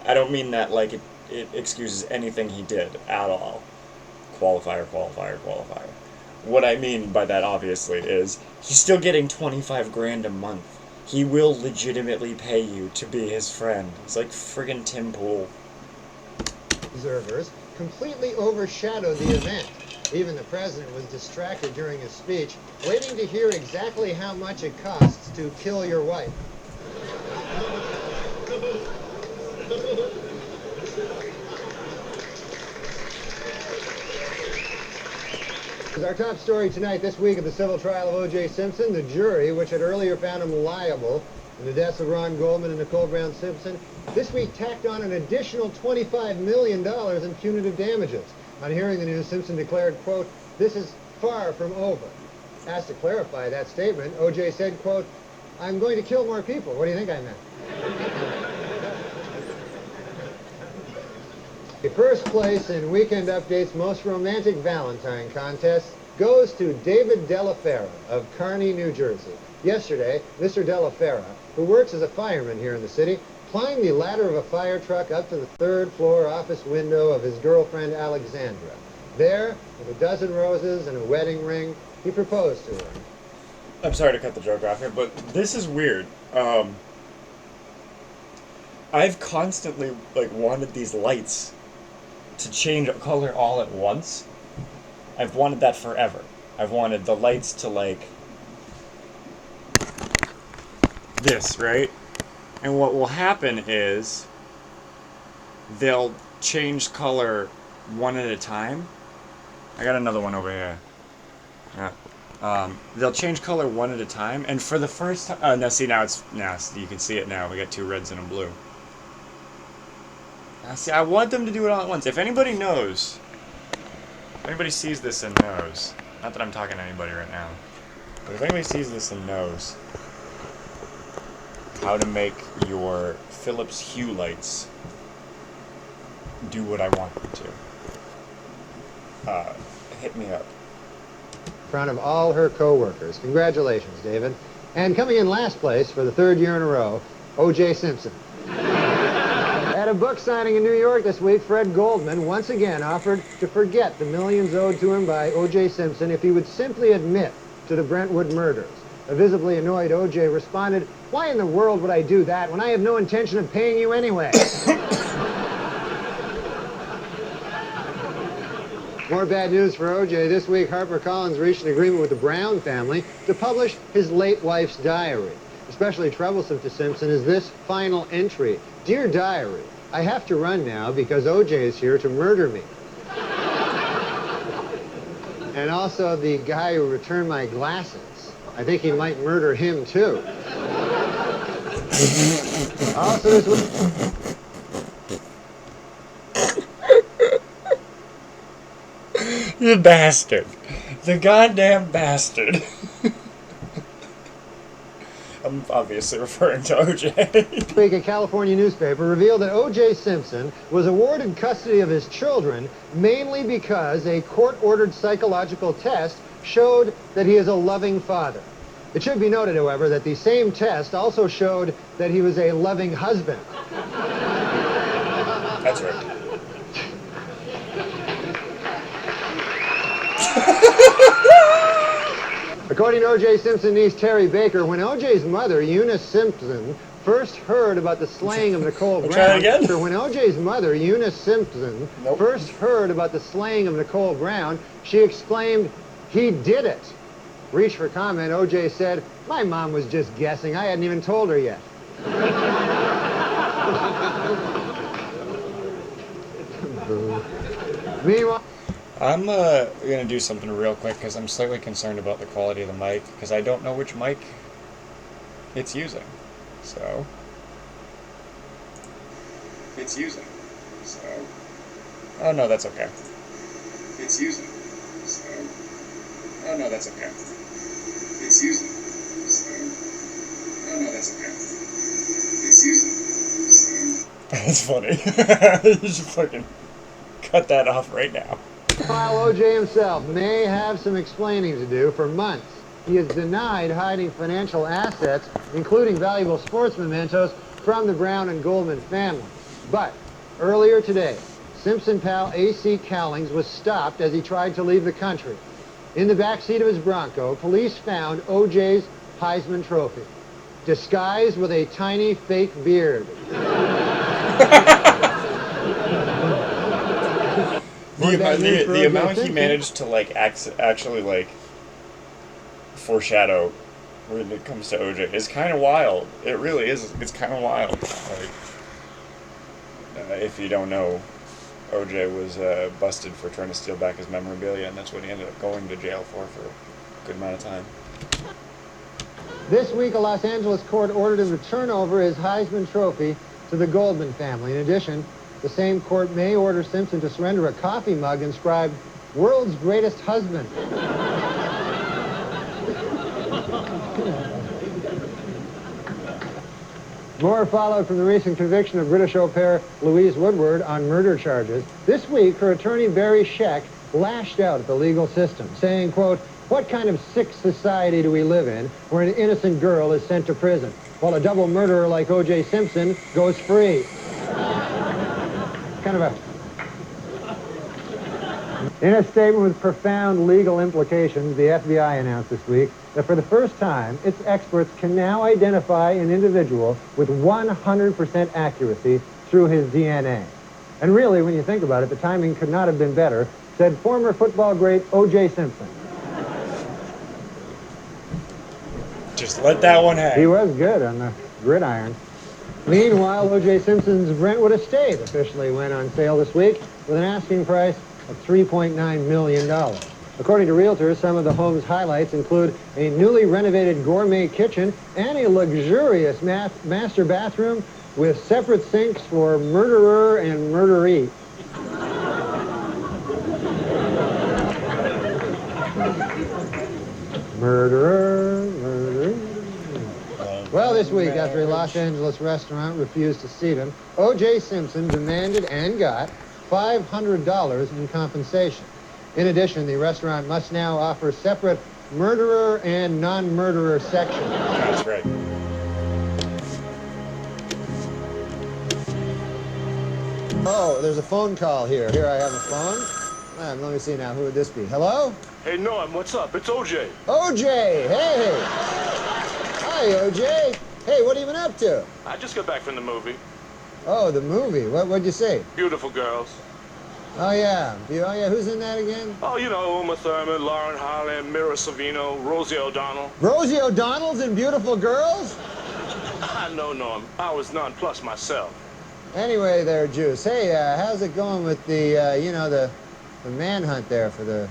I don't mean that like it excuses anything he did at all. Qualifier. What I mean by that, obviously, is he's still getting $25,000 a month. He will legitimately pay you to be his friend. He's like friggin' Tim Pool. Observers completely overshadowed the event. Even the president was distracted during his speech, waiting to hear exactly how much it costs to kill your wife. Our top story tonight, this week of the civil trial of O.J. Simpson, the jury, which had earlier found him liable in the deaths of Ron Goldman and Nicole Brown Simpson, this week tacked on an additional $25 million in punitive damages. On hearing the news, Simpson declared, quote, "This is far from over." Asked to clarify that statement, O.J. said, quote, "I'm going to kill more people. What do you think I meant?" The first place in Weekend Update's Most Romantic Valentine contest goes to David Della Fera of Kearney, New Jersey. Yesterday, Mr. Della Fera, who works as a fireman here in the city, climbed the ladder of a fire truck up to the third-floor office window of his girlfriend, Alexandra. There, with a dozen roses and a wedding ring, he proposed to her. I'm sorry to cut the joke off here, but this is weird. I've constantly wanted these lights to change color all at once. I've wanted that forever. I've wanted the lights to this, right? And what will happen is they'll change color one at a time. I got another one over here. Yeah. They'll change color one at a time, and for the first time, now you can see it now. We got two reds and a blue. Now, see, I want them to do it all at once. If anybody knows, if anybody sees this and knows, not that I'm talking to anybody right now, but if anybody sees this and knows how to make your Philips Hue lights do what I want them to, hit me up. In front of all her co-workers. Congratulations, David. And coming in last place for the third year in a row, O.J. Simpson. At a book signing in New York this week, Fred Goldman once again offered to forget the millions owed to him by O.J. Simpson if he would simply admit to the Brentwood murders. A visibly annoyed O.J. responded, "Why in the world would I do that when I have no intention of paying you anyway?" More bad news for O.J. This week, HarperCollins reached an agreement with the Brown family to publish his late wife's diary. Especially troublesome to Simpson is this final entry. "Dear Diary, I have to run now because O.J. is here to murder me." And also the guy who returned my glasses. I think he might murder him, too. Also this week... The bastard. The goddamn bastard. I'm obviously referring to O.J. This week, a California newspaper revealed that O.J. Simpson was awarded custody of his children mainly because a court-ordered psychological test showed that he is a loving father. It should be noted, however, that the same test also showed that he was a loving husband. That's right. According to O.J. Simpson's niece, Terry Baker, when O.J.'s mother, Eunice Simpson, first heard about the slaying of Nicole Brown... Try it again? So when O.J.'s mother, Eunice Simpson, first heard about the slaying of Nicole Brown, she exclaimed, "He did it." Reached for comment, O.J. said, "My mom was just guessing. I hadn't even told her yet." Meanwhile... I'm gonna do something real quick because I'm slightly concerned about the quality of the mic because I don't know which mic it's using. So oh no, that's okay. That's funny. You should fucking cut that off right now. While O.J. himself may have some explaining to do, for months he has denied hiding financial assets, including valuable sports mementos, from the Brown and Goldman family. But earlier today, Simpson pal A.C. Cowlings was stopped as he tried to leave the country. In the backseat of his Bronco, police found O.J.'s Heisman Trophy, disguised with a tiny fake beard. The amount he managed to actually foreshadow when it comes to OJ is kind of wild. It really is. It's kind of wild. If you don't know, OJ was busted for trying to steal back his memorabilia, and that's what he ended up going to jail for a good amount of time. This week, a Los Angeles court ordered him to turn over his Heisman Trophy to the Goldman family. In addition, the same court may order Simpson to surrender a coffee mug inscribed, "World's Greatest Husband." More followed from the recent conviction of British au pair Louise Woodward on murder charges. This week, her attorney, Barry Scheck, lashed out at the legal system, saying, quote, "What kind of sick society do we live in where an innocent girl is sent to prison, while a double murderer like O.J. Simpson goes free?" Kind of a... In a statement with profound legal implications, the FBI announced this week that for the first time, its experts can now identify an individual with 100% accuracy through his DNA. And really, when you think about it, the timing could not have been better, said former football great O.J. Simpson. Just let that one hang. He was good on the gridiron. Meanwhile, O.J. Simpson's Brentwood estate officially went on sale this week with an asking price of $3.9 million. According to realtors, some of the home's highlights include a newly renovated gourmet kitchen and a luxurious master bathroom with separate sinks for murderer and murderee. Murderer, murderee. Well, this week, after a Los Angeles restaurant refused to seat him, O.J. Simpson demanded and got $500 in compensation. In addition, the restaurant must now offer separate murderer and non-murderer sections. That's right. Oh, there's a phone call here. Here I have a phone. Let me see now. Who would this be? Hello? Hey, Norm, what's up? It's OJ. OJ! Hey! Hi, OJ. Hey, what have you been up to? I just got back from the movie. Oh, the movie. What'd you see? Beautiful girls. Oh, yeah. Oh, yeah. Who's in that again? Oh, you know, Uma Thurman, Lauren Harlan, Mira Sorvino, Rosie O'Donnell. Rosie O'Donnell's in Beautiful Girls? I know, Norm. I was nonplussed myself. Anyway there, Juice. Hey, how's it going with the, you know, the manhunt there for the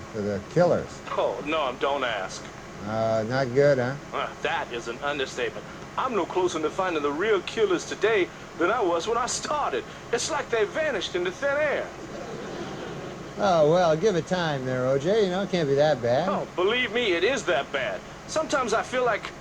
killers? Oh, Norm, don't ask. Not good, huh? That is an understatement. I'm no closer to finding the real killers today than I was when I started. It's like they vanished into thin air. Oh, well, give it time there, OJ. You know, it can't be that bad. Oh, believe me, it is that bad. Sometimes I feel like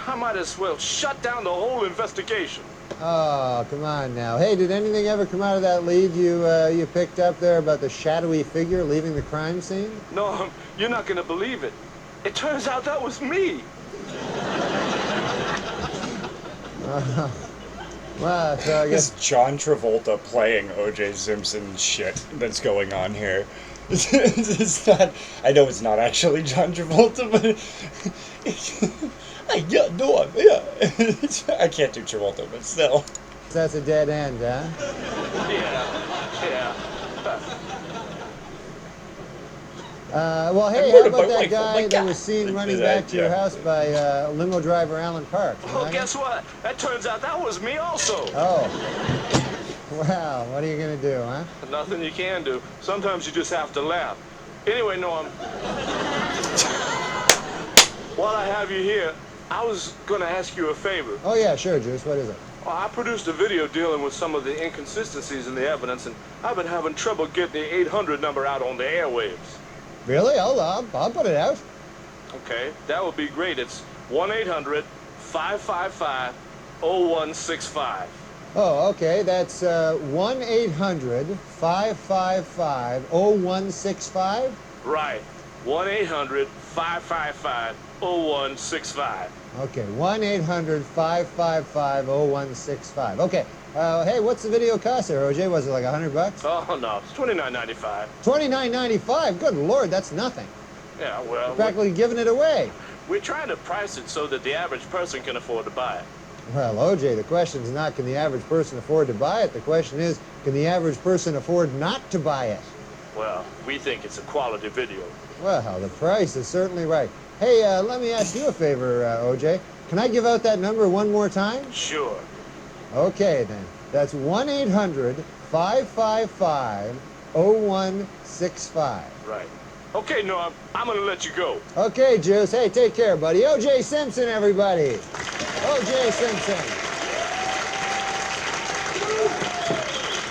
I might as well shut down the whole investigation. Oh, come on now. Hey, did anything ever come out of that lead you picked up there about the shadowy figure leaving the crime scene? No, you're not gonna believe it. It turns out that was me. Well, so I guess... This John Travolta playing O.J. Simpson shit that's going on here. It's not... I know it's not actually John Travolta, but... yeah, no, yeah. I can't do Travolta, but still. That's a dead end, huh? Yeah. Well, hey, how about that guy that was seen running back to your house by limo driver Alan Parks? Well, guess what? That turns out that was me also. Oh. Well, what are you going to do, huh? Nothing you can do. Sometimes you just have to laugh. Anyway, Norm, while I have you here, I was going to ask you a favor. Oh, yeah, sure, Juice. What is it? Well, I produced a video dealing with some of the inconsistencies in the evidence, and I've been having trouble getting the 800 number out on the airwaves. Really? I'll put it out. Okay, that would be great. It's 1-800-555-0165. Oh, okay. That's 1-800-555-0165? Right. 1-800-555-0165. Okay, 1-800-555-0165. Okay. Hey, what's the video cost there, OJ? Was it like $100? Oh, no, it's $29.95. $29.95? Good Lord, that's nothing. Yeah, well... You're practically giving it away. We're trying to price it so that the average person can afford to buy it. Well, OJ, the question is not can the average person afford to buy it. The question is, can the average person afford not to buy it? Well, we think it's a quality video. Well, the price is certainly right. Hey, let me ask you a favor, OJ. Can I give out that number one more time? Sure. Okay, then. That's 1-800-555-0165. Right. Okay, Norm, I'm going to let you go. Okay, Juice. Hey, take care, buddy. O.J. Simpson, everybody. O.J. Simpson.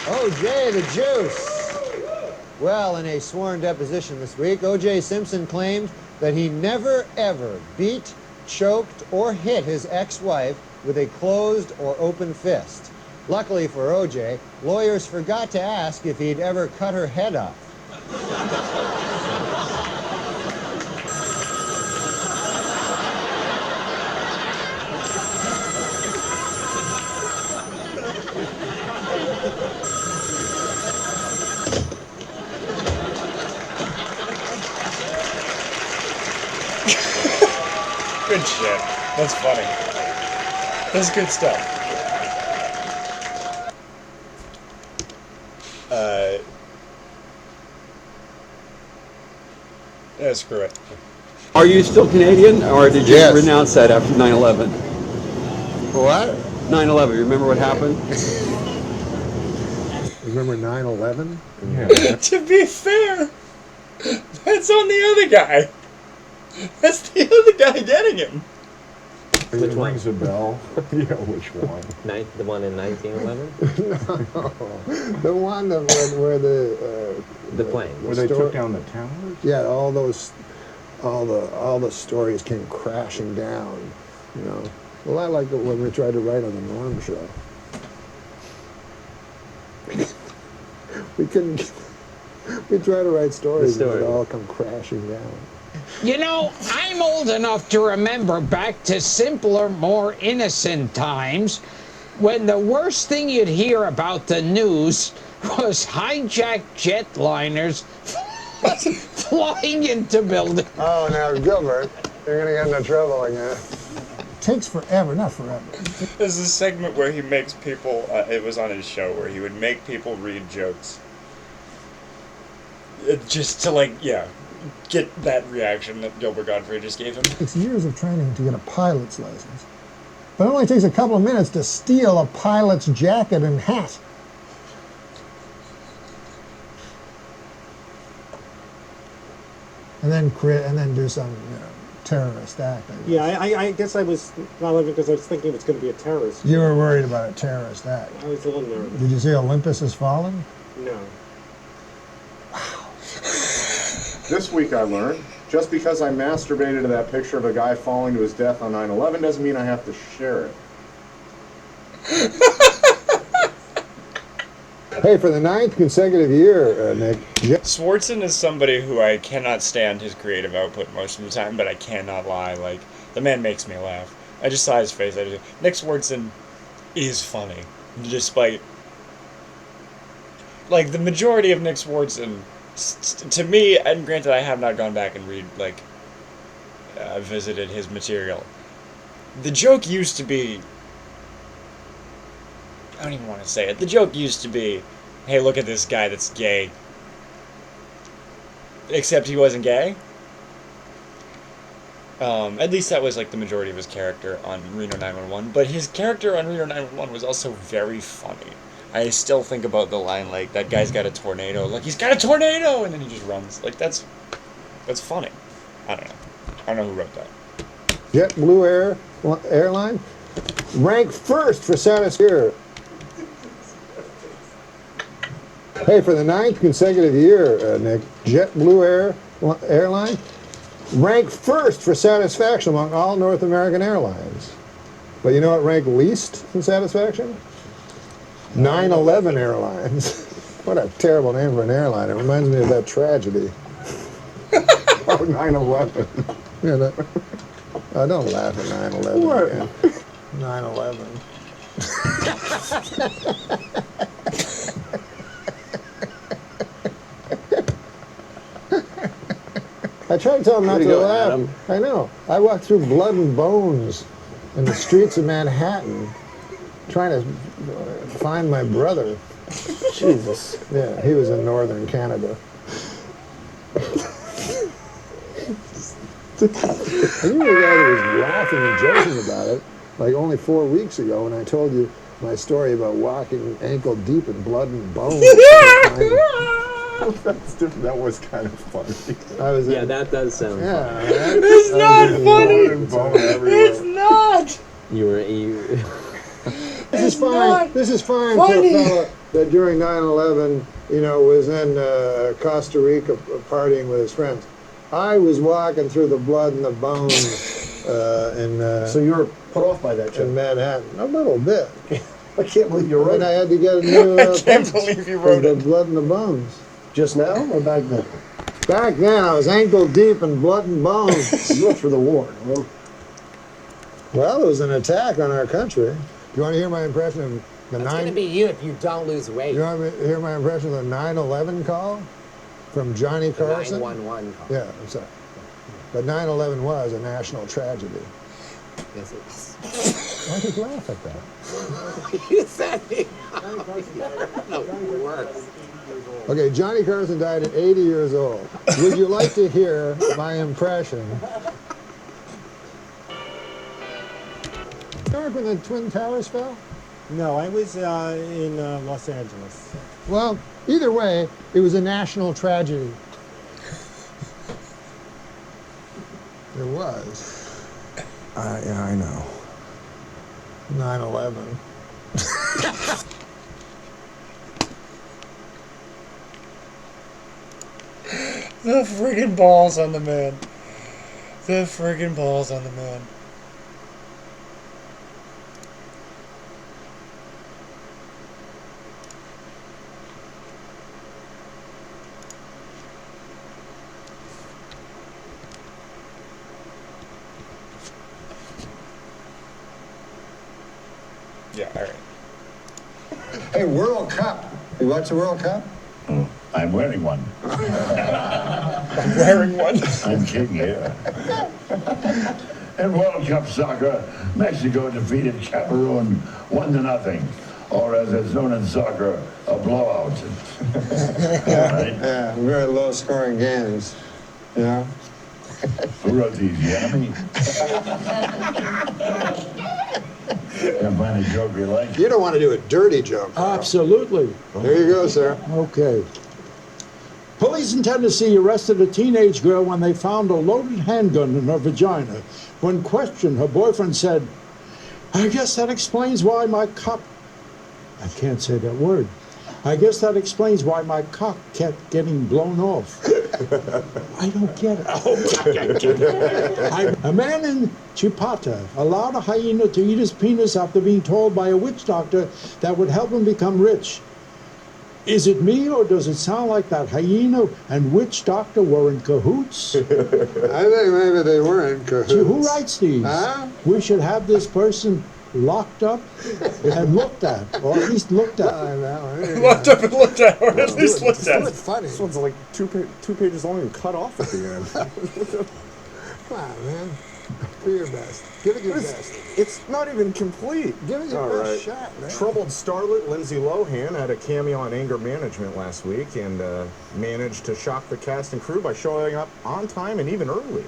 O.J. the Juice. Well, in a sworn deposition this week, O.J. Simpson claimed that he never, ever beat, choked, or hit his ex-wife with a closed or open fist. Luckily for OJ, lawyers forgot to ask if he'd ever cut her head off. Good shit. That's funny. That's good stuff. Yeah, screw it. Are you still Canadian, or did you Yes. renounce that after 9/11? What? 9/11, you remember what happened? Remember 9/11? To be fair, that's on the other guy. That's the other guy getting him. Which one? Rings a bell. Yeah, which one? The one in 1911? The one that where The plane. Where they took down the towers? Yeah, all the stories came crashing down, you know. A lot like when we tried to write on the Norm Show. We couldn't. We tried to write stories and it all come crashing down. You know, I'm old enough to remember back to simpler, more innocent times when the worst thing you'd hear about the news was hijacked jetliners flying into buildings. Oh, now Gilbert, you're gonna get into trouble again. It takes forever, not forever. There's a segment where he makes people, it was on his show, where he would make people read jokes. Just to, like, get that reaction that Gilbert Gottfried just gave him. It's years of training to get a pilot's license. But it only takes a couple of minutes to steal a pilot's jacket and hat. And then do some terrorist act. Yeah, I guess I was not because I was thinking it was going to be a terrorist. You were worried about a terrorist act. I was a little nervous. Did you see Olympus Has Fallen? No. This week I learned, just because I masturbated to that picture of a guy falling to his death on 9/11 doesn't mean I have to share it. Hey, for the 9th consecutive year, Nick. Swartzen is somebody who I cannot stand his creative output most of the time, but I cannot lie. Like, the man makes me laugh. I just saw his face. Nick Swartzen is funny, despite, like, the majority of Nick Swartzen. To me, and granted I have not gone back and visited his material. The joke used to be, I don't even want to say it, the joke used to be, hey, look at this guy that's gay. Except he wasn't gay. At least that was like the majority of his character on Reno 911, but his character on Reno 911 was also very funny. I still think about the line, like, that guy's got a tornado. Like, he's got a tornado! And then he just runs. Like, that's funny. I don't know. I don't know who wrote that. JetBlue Airline ranked first for satisfaction. Hey, for the 9th consecutive year, Nick, JetBlue Airline ranked first for satisfaction among all North American airlines. But you know what ranked least in satisfaction? 9/11 Airlines. What a terrible name for an airline. It reminds me of that tragedy. Oh, 9/11. Yeah, don't laugh at 9/11 What? again. 9/11. I tried to tell him not to laugh. Adam. I know. I walked through blood and bones in the streets of Manhattan trying to find my brother. Jesus. Yeah, he was in northern Canada. And you were the guy that was laughing and joking about it, like only 4 weeks ago when I told you my story about walking ankle deep in blood and bones. That's different. That was kind of funny. Yeah, that does sound funny. Right? It's not funny! It's not! This is fine. This is fine for a fella that during 9/11, was in Costa Rica partying with his friends. I was walking through the blood and the bones So you were put off by that, in Chip. Manhattan. A little bit. I can't believe you And wrote then I it. had to get a new I can't believe you wrote the it. blood and the bones. Just now or back then? Back then, I was ankle deep in blood and bones. You went through the war, huh? Well, it was an attack on our country. Do you want to hear my impression of the It's gonna be you if you don't lose weight. You want to hear my impression of the 9/11 call from Johnny The Carson? 911 call. Yeah, I'm sorry. But 9/11 was a national tragedy. Yes, it was. Why did you laugh at that? You said it. No, worse. Okay, Johnny Carson died at 80 years old. Would you like to hear my impression? Remember when the Twin Towers fell? No, I was in Los Angeles. Well, either way, it was a national tragedy. It was. Yeah, I know. 9/11. The friggin' balls on the man. The friggin' balls on the man. Yeah, alright. Hey, World Cup. You watch the World Cup? I'm wearing one. I'm wearing one. I'm king here. In World Cup soccer, Mexico defeated Cameroon 1-0, or as it's known in soccer, a blowout. Right? Yeah, very low scoring games. You know? Who wrote these, the enemy? Can't find a joke you like? You don't want to do a dirty joke. Absolutely. There you go, sir. Okay. Police in Tennessee arrested a teenage girl when they found a loaded handgun in her vagina. When questioned, her boyfriend said, I guess that explains why my cock... I can't say that word. I guess that explains why my cock kept getting blown off. I don't get it. A man in Chipata allowed a hyena to eat his penis after being told by a witch doctor that would help him become rich. Is it me, or does it sound like that hyena and witch doctor were in cahoots? I think maybe they were in cahoots. Gee, who writes these? Huh? We should have this person locked up and looked at, or at least looked at. Locked up and looked at, or at least looked at. It's funny. This one's like two pages long and cut off at the end. Come on, man. Do your best. Give it your best. It's not even complete. Give it your best shot, man. Troubled starlet Lindsay Lohan had a cameo on Anger Management last week and managed to shock the cast and crew by showing up on time and even early.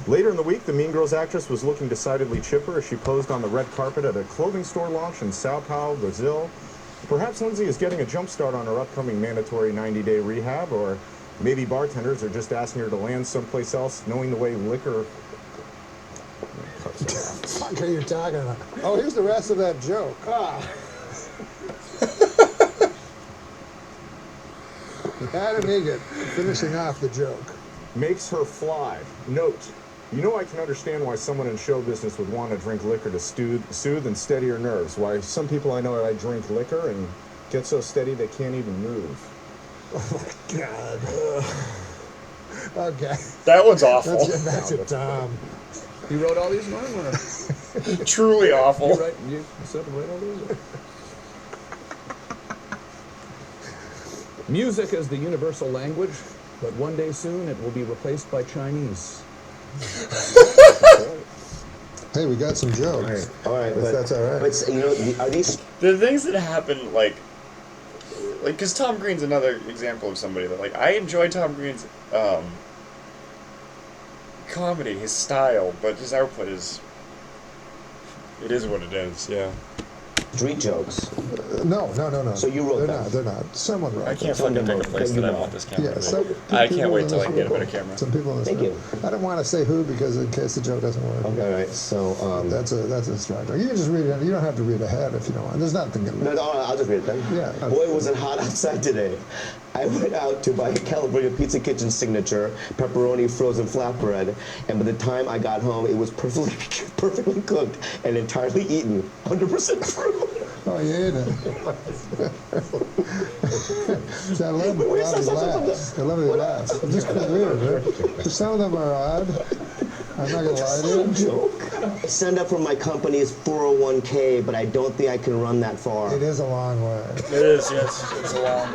Later in the week, the Mean Girls actress was looking decidedly chipper as she posed on the red carpet at a clothing store launch in Sao Paulo, Brazil. Perhaps Lindsay is getting a jump start on her upcoming mandatory 90-day rehab, or maybe bartenders are just asking her to land someplace else, knowing the way liquor... What the fuck are you talking about? Oh, here's the rest of that joke. Adam Egan, finishing off the joke. Makes her fly. Note, you know I can understand why someone in show business would want to drink liquor to soothe and steady her nerves. Why some people I know that drink liquor and get so steady they can't even move. Oh, my God. Okay. That one's awful. That's it, Tom. You wrote all these, Norm? Truly awful. You said to write all these? Music is the universal language, but one day soon it will be replaced by Chinese. Hey, we got some jokes. All right, but that's all right. But you know, are these? The things that happen, like, because Tom Green's another example of somebody that, like, I enjoy Tom Green's comedy, his style, but his output is, it is what it is. Yeah. Street jokes. No. So you wrote them? They're not. Someone wrote I them. can't find a better place that I want this camera. Yeah, I can't wait till I can get a better camera. Some people in this Thank room. I don't want to say who because in case the joke doesn't work. Okay, all right. So that's a strike. You can just read it. You don't have to read ahead if you don't want. There's nothing. No, I'll just read it then. Yeah. Boy, was it hot outside today. I went out to buy a California Pizza Kitchen signature pepperoni frozen flatbread, and by the time I got home, it was perfectly cooked and entirely eaten. 100% true. Oh, you ate it. I love these laughs. I love these laughs. It's just weird, right? Some of them are odd. I'm not going to lie to you. I signed up for my company's 401k, but I don't think I can run that far. It is a long way. It is, yes. It's a long.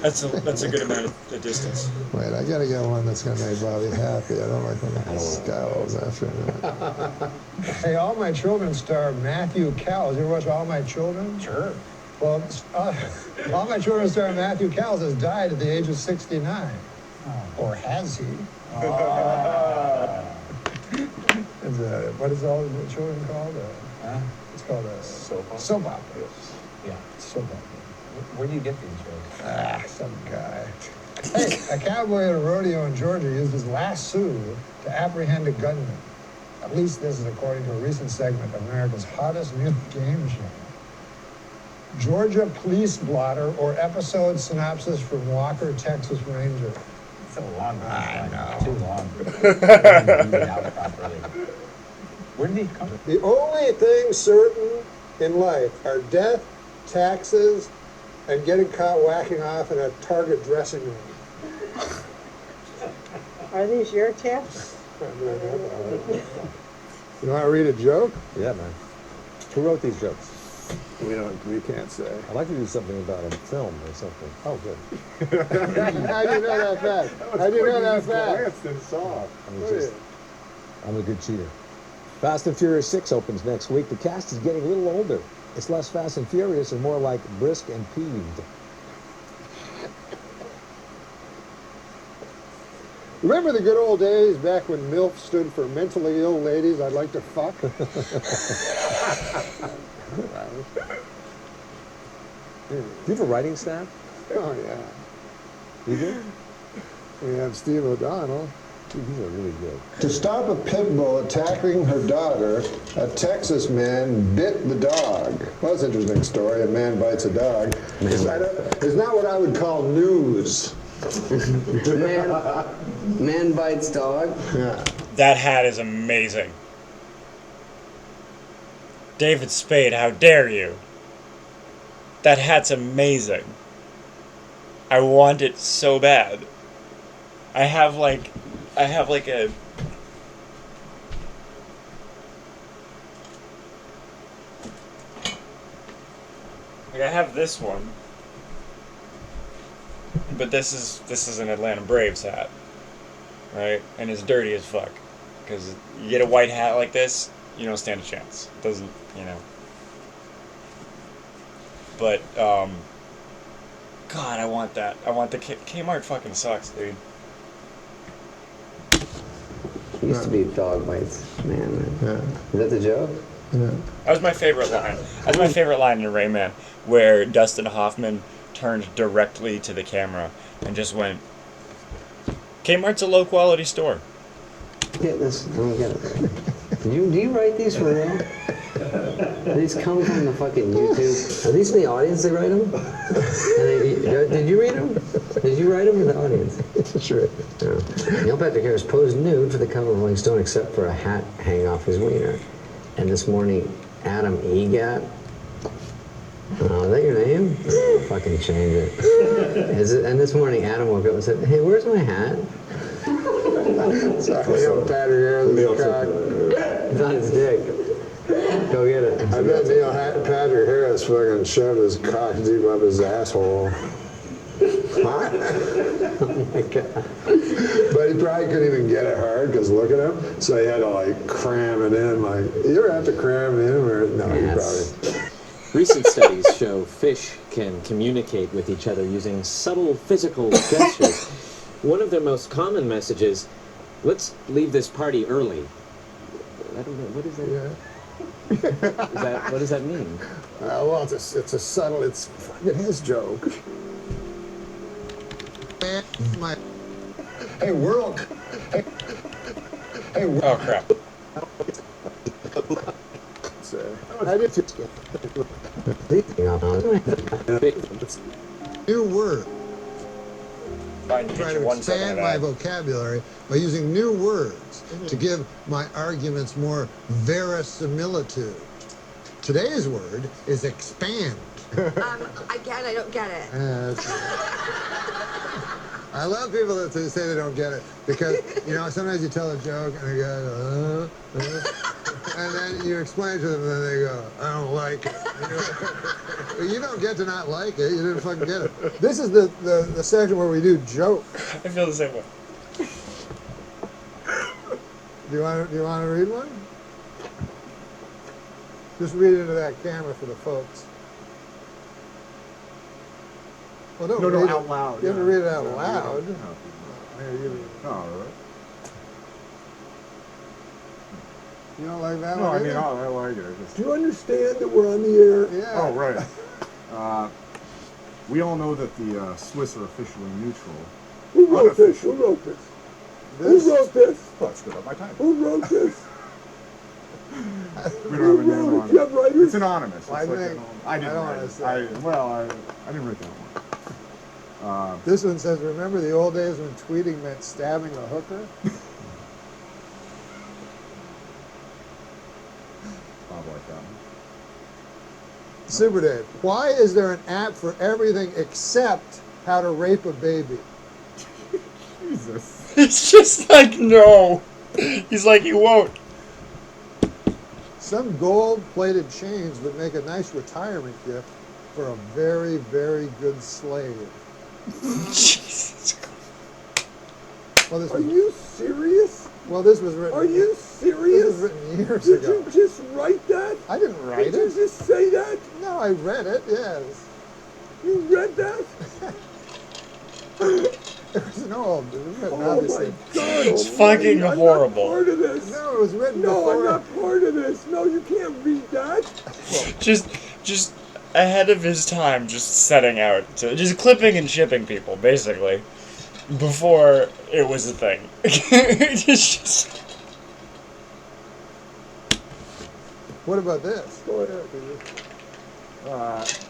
That's a good amount of the distance. Wait, I got to get one that's going to make Bobby happy. I don't like when he scowls after it. Hey, All My Children star Matthew Cowles. You ever watch All My Children? Sure. Well, All My Children star Matthew Cowles has died at the age of 69. Or has he? What is All the Children called? It's called a soap opera. Yeah, soap opera. Where do you get these jokes? Some guy. Hey, a cowboy at a rodeo in Georgia used his lasso to apprehend a gunman. At least this is according to a recent segment of America's hottest new game show. Georgia Police Blotter or episode synopsis from Walker, Texas Ranger. It's a long one. I know. Too long. Where did he come from? The only things certain in life are death, taxes, and getting caught whacking off in a Target dressing room. Are these your tips? You want to read a joke? Yeah, man. Who wrote these jokes? We can't say. I'd like to do something about a film or something. Oh, good. How do you know that fact? How do you know that fact? I'm a good cheater. Fast and Furious 6 opens next week. The cast is getting a little older. It's less fast and furious and more like brisk and peeved. Remember the good old days back when MILF stood for mentally ill ladies I'd like to fuck? Do you have a writing staff? Oh, yeah. You do? We have Steve O'Donnell. Dude, these are really good. To stop a pit bull attacking her daughter, a Texas man bit the dog. Well, that's an interesting story. A man bites a dog. It's not what I would call news. Man bites dog? Yeah. That hat is amazing. David Spade, how dare you? That hat's amazing. I want it so bad. I have like a... I have this one. But this is an Atlanta Braves hat. Right? And it's dirty as fuck. Because you get a white hat like this, you don't stand a chance. It doesn't, you know. But, God, I want that. I want the Kmart fucking sucks, dude. It used to be dog bites. Man. Yeah. Is that the joke? Yeah. That was my favorite line. That was my favorite line in Rayman, where Dustin Hoffman turned directly to the camera and just went, Kmart's a low-quality store. Get this. I don't get it. Do you write these for real? These come from the fucking YouTube. Are these in the audience that write them? Did you read them? Did you write them in the audience? Sure. Yeah. Neil Patrick Harris posed nude for the cover of Rolling Stone except for a hat hanging off his wiener. And this morning, Adam Egat. Oh, is that your name? Fucking change it. Is it? And this morning, Adam woke up and said, "Hey, where's my hat?" Sorry, Neil Patrick Harris' cock. It's on his dick. Go get it. I bet Neil Patrick Harris fucking shoved his cock deep up his asshole. Huh? Oh my God. But he probably couldn't even get it hard because look at him. So he had to like cram it in. Like, you ever have to cram it in? Or no, you probably. Recent studies show fish can communicate with each other using subtle physical gestures. One of their most common messages, let's leave this party early. I don't know, what is that? Yeah. What does that mean? Well, it's a subtle, it's fucking his joke. Hey, world. Hey, oh, crap. How did you... new word. Fine, Try teacher, to 1 second expand of my that. vocabulary by using new words to give my arguments more verisimilitude. Today's word is expand. Again, I don't get it. I love people that say they don't get it because, you know, sometimes you tell a joke and they go, and then you explain to them and then they go, I don't like it. But you don't get to not like it. You didn't fucking get it. This is the section where we do joke. I feel the same way. Do you want to read one? Just read into that camera for the folks. Well, don't read out it. loud. You have to read it out loud. Oh, You don't like that no, one? I mean, either? I like it. Do you understand that we're on the air? Yeah. Oh, right. We all know that the Swiss are officially neutral. Who wrote this? Who wrote this? Who wrote this? Oh, it's good up my time. Who wrote this? We don't have a name on Do you have it. writers? It's anonymous. It's I like think- I didn't I don't write wanna it. say. I didn't write that one. This one says, remember the old days when tweeting meant stabbing a hooker? Bob like that one. Super Dave, why is there an app for everything except how to rape a baby? Jesus. It's just like, no. He's like, you won't. Some gold-plated chains would make a nice retirement gift for a very, very good slave. Jesus Christ. Well, this Are was, you serious? well, this was written. Are you This serious? was written years Did ago. you just write that? I didn't write Did you it. just say that? No, I read it. Yes. You read that? There's no old. It was written, Oh obviously. my God! It's almighty, fucking I'm horrible. Not part of this. No, it was written No, before. I'm not part of this. No, you can't read that. Just ahead of his time, just setting out to just clipping and shipping people, basically, before it was a thing. It's just What about this? Go ahead.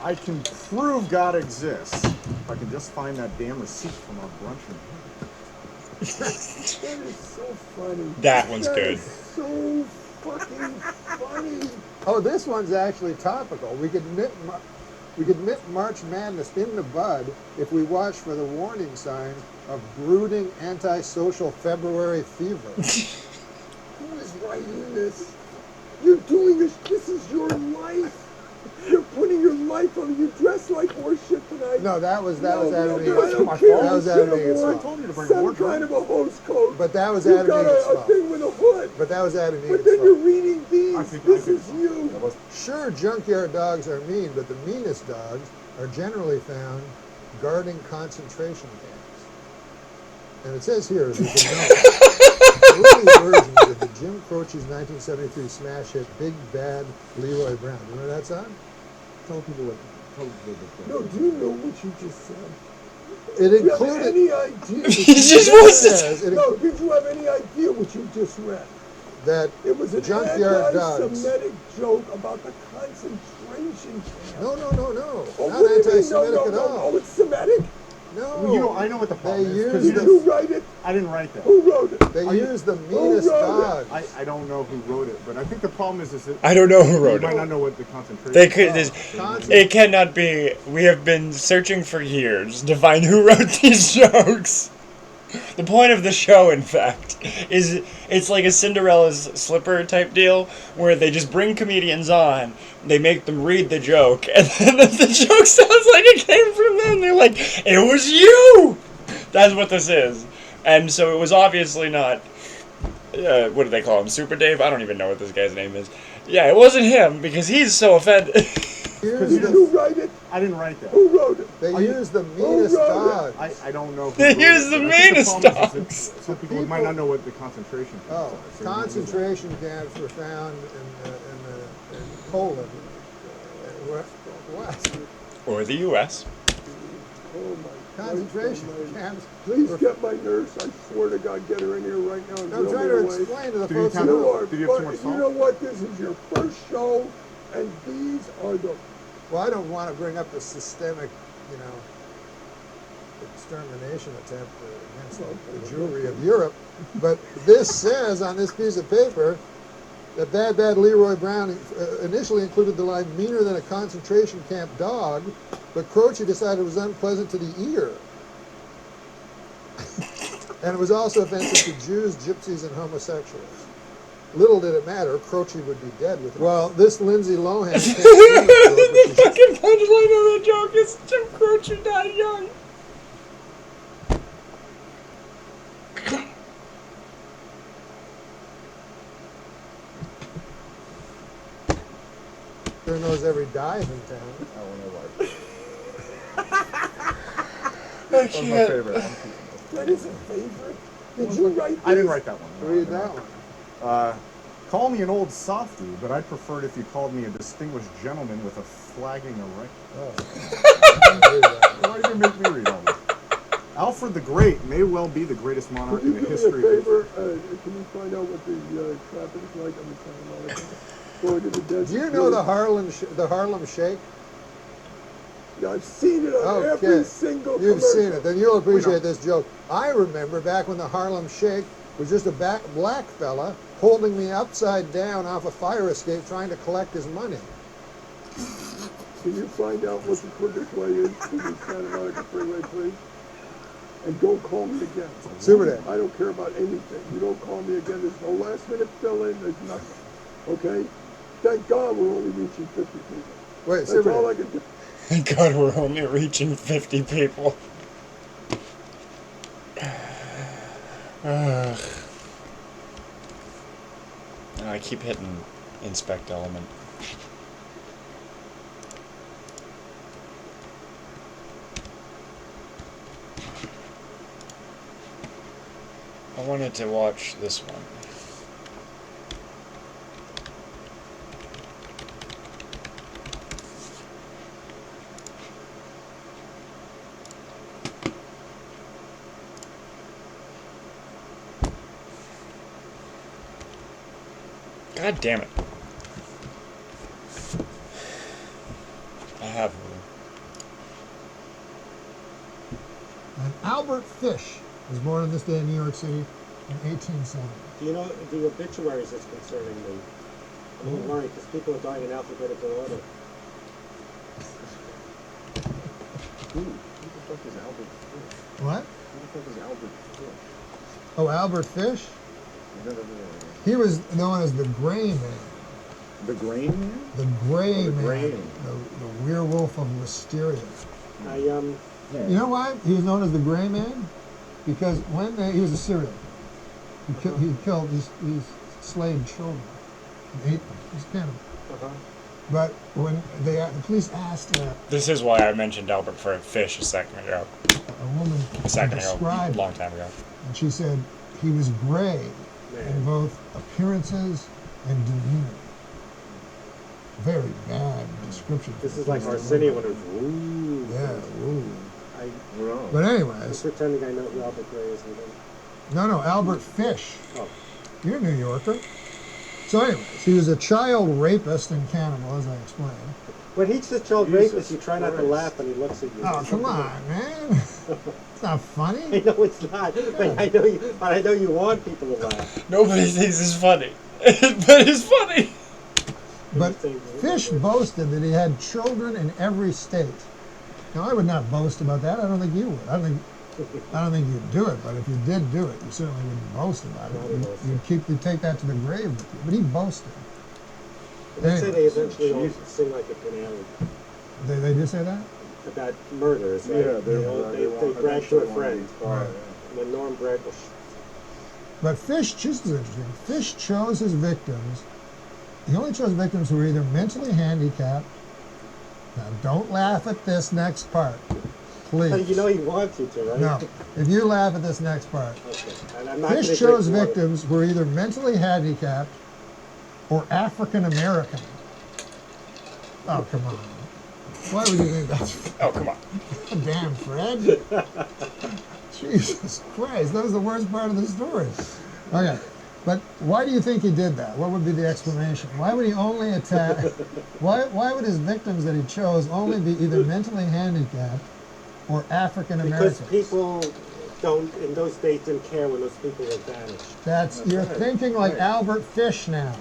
I can prove God exists if I can just find that damn receipt from our brunch. That is so funny. That one's That good. is so fucking funny. Oh, this one's actually topical. We could nip March Madness in the bud if we watch for the warning sign of brooding antisocial February fever. Who is writing this? You're doing this. This is your life. You're putting your life on. You dress like horseshit tonight. No, that was No, Adam I Egan's don't fault. care. That was You Adam should have Egan's worn fault. told you to bring a some wardrobe. kind of a hose coat. But that was You've Adam got Egan's a fault. thing with a hood. But that was Adam But Egan's then you're fault. reading these. This is you. Sure, junkyard dogs are mean, but the meanest dogs are generally found guarding concentration camps. And it says here, as you can know, early versions of the Jim Croce's 1973 smash hit Big Bad Leroy Brown. Remember that song? Tell people what. No, do you know what you just said? It Do you have included. any idea? He just wants to. Says it No, did you have any idea what you just read? that It was an junkyard dogs. anti-Semitic joke about the concentration camp. No. Oh, Not what do you mean? anti-Semitic at all. Oh, it's Semitic? No. Well, you know, I know what the problem is. 'cause Did this- you write it? I didn't write that. Who wrote it? They Are you- use the meanest wrote it? dogs. I don't know who wrote it, but I think the problem is that I don't know who wrote you might it. not know what the concentration. They could. Oh, It cannot be. We have been searching for years to find who wrote these jokes. The point of the show, in fact, is it's like a Cinderella's slipper type deal where they just bring comedians on, they make them read the joke, and then if the joke sounds like it came from them, they're like, "It was you!" That's what this is. And so it was obviously not, what do they call him, Super Dave? I don't even know what this guy's name is. Yeah, it wasn't him, because he's so offended. Here's Did you write it? I didn't write that. Who wrote it? They use the meanest dogs. I don't know. Who They wrote use it, the but I think meanest problem is dogs. that some people might not know what the concentration camps Oh, are. so you know, concentration camps were found in Poland. What? Or the U.S. Oh my Concentration God. camps. Please get my nurse. I swear to God, get her in here right now. And I'm drill trying me to away. explain to the Did you folks count who it? know. Did you have too much You salt? know what? This is your first show, and these are the. Well, I don't want to bring up the systemic, extermination attempt against the Jewry of Europe. But this says on this piece of paper that Bad Leroy Brown initially included the line meaner than a concentration camp dog, but Croce decided it was unpleasant to the ear. And it was also offensive to Jews, gypsies, and homosexuals. Little did it matter, Croce would be dead with it. Well, this Lindsay Lohan... The fucking punchline of the joke is Jim Croce died young. Sure knows every dive in town. That's my favorite. That is a favorite. Did you write this? I didn't write that one. No, Read that one. Call me an old softy, but I'd prefer it if you called me a distinguished gentleman with a flagging erect. Why did you make me read all this? Alfred the Great may well be the greatest monarch in the history of... Can you find out what the traffic is like on the Santa Monica? Going to the Desert Do you know the Harlem Shake? I've seen it on every single You've commercial. seen it. Then you'll appreciate this joke. I remember back when the Harlem Shake was just a black fella holding me upside down off a fire escape trying to collect his money. Can you find out what the quickest way is to the Santa Monica Freeway, please? And don't call me again. Super Dad. I don't care about anything. You don't call me again. There's no last minute fill in. There's nothing. Okay? Thank God we're only reaching 50 people. Wait, That's Super all Dad. I can do. Thank God we're only reaching 50 people. I keep hitting inspect element. I wanted to watch this one. God damn it. I have one. And Albert Fish was born on this day in New York City in 1870. Do you know the obituaries that's concerning me? I'm a little worried because people are dying in alphabetical order. Who the fuck is Albert Fish? What? Who the fuck is Albert Fish? Oh, Albert Fish? He was known as the Gray Man. The Grain Man? The Gray Oh, the Man. Gray Man. The werewolf of Wisteria. You know why he was known as the Gray Man? Because when he was a serial, he killed these slave children and ate them. He was cannibal. But when the police asked This is why I mentioned Albert Fish a second ago. a woman A second to ago, describe a long time ago. and she said he was gray in both appearances and demeanor. Very bad description. This is like Arsenio when it was woo. Yeah, woo. Wrong. But anyways. I'm pretending I know who Albert Gray is. No, Albert Fish. Oh. You're a New Yorker. So anyways, he was a child rapist and cannibal, as I explained. When he's the child rapist, you try not to laugh when he looks at you. Oh, come on, man. It's not funny. I know it's not. But I know you want people to laugh. Nobody thinks it's funny. But it's funny. But Fish boasted that he had children in every state. Now, I would not boast about that. I don't think you would. I don't think you'd do it. But if you did do it, you certainly wouldn't boast about it. You'd take that to the grave with you. But he boasted. They say they eventually all sing like a canary. They did say that? About murders, right? Yeah, they brag to a friend. Right. And then Norm Brad was... But Fish, just as interesting, Fish chose his victims. He only chose victims who were either mentally handicapped. Now, don't laugh at this next part, please. You know he wants you to, right? No, if you laugh at this next part. Okay. And I'm not Fish gonna chose drink water. victims who were either mentally handicapped or African American. Oh, come on. Why would you think that's... Oh, come on. Damn, Fred. Jesus Christ, that was the worst part of the story. Okay, but why do you think he did that? What would be the explanation? Why would he only attack... Why would his victims that he chose only be either mentally handicapped or African Americans? Because people don't, in those days, didn't care when those people were banished. You're right. thinking like Right. Albert Fish now.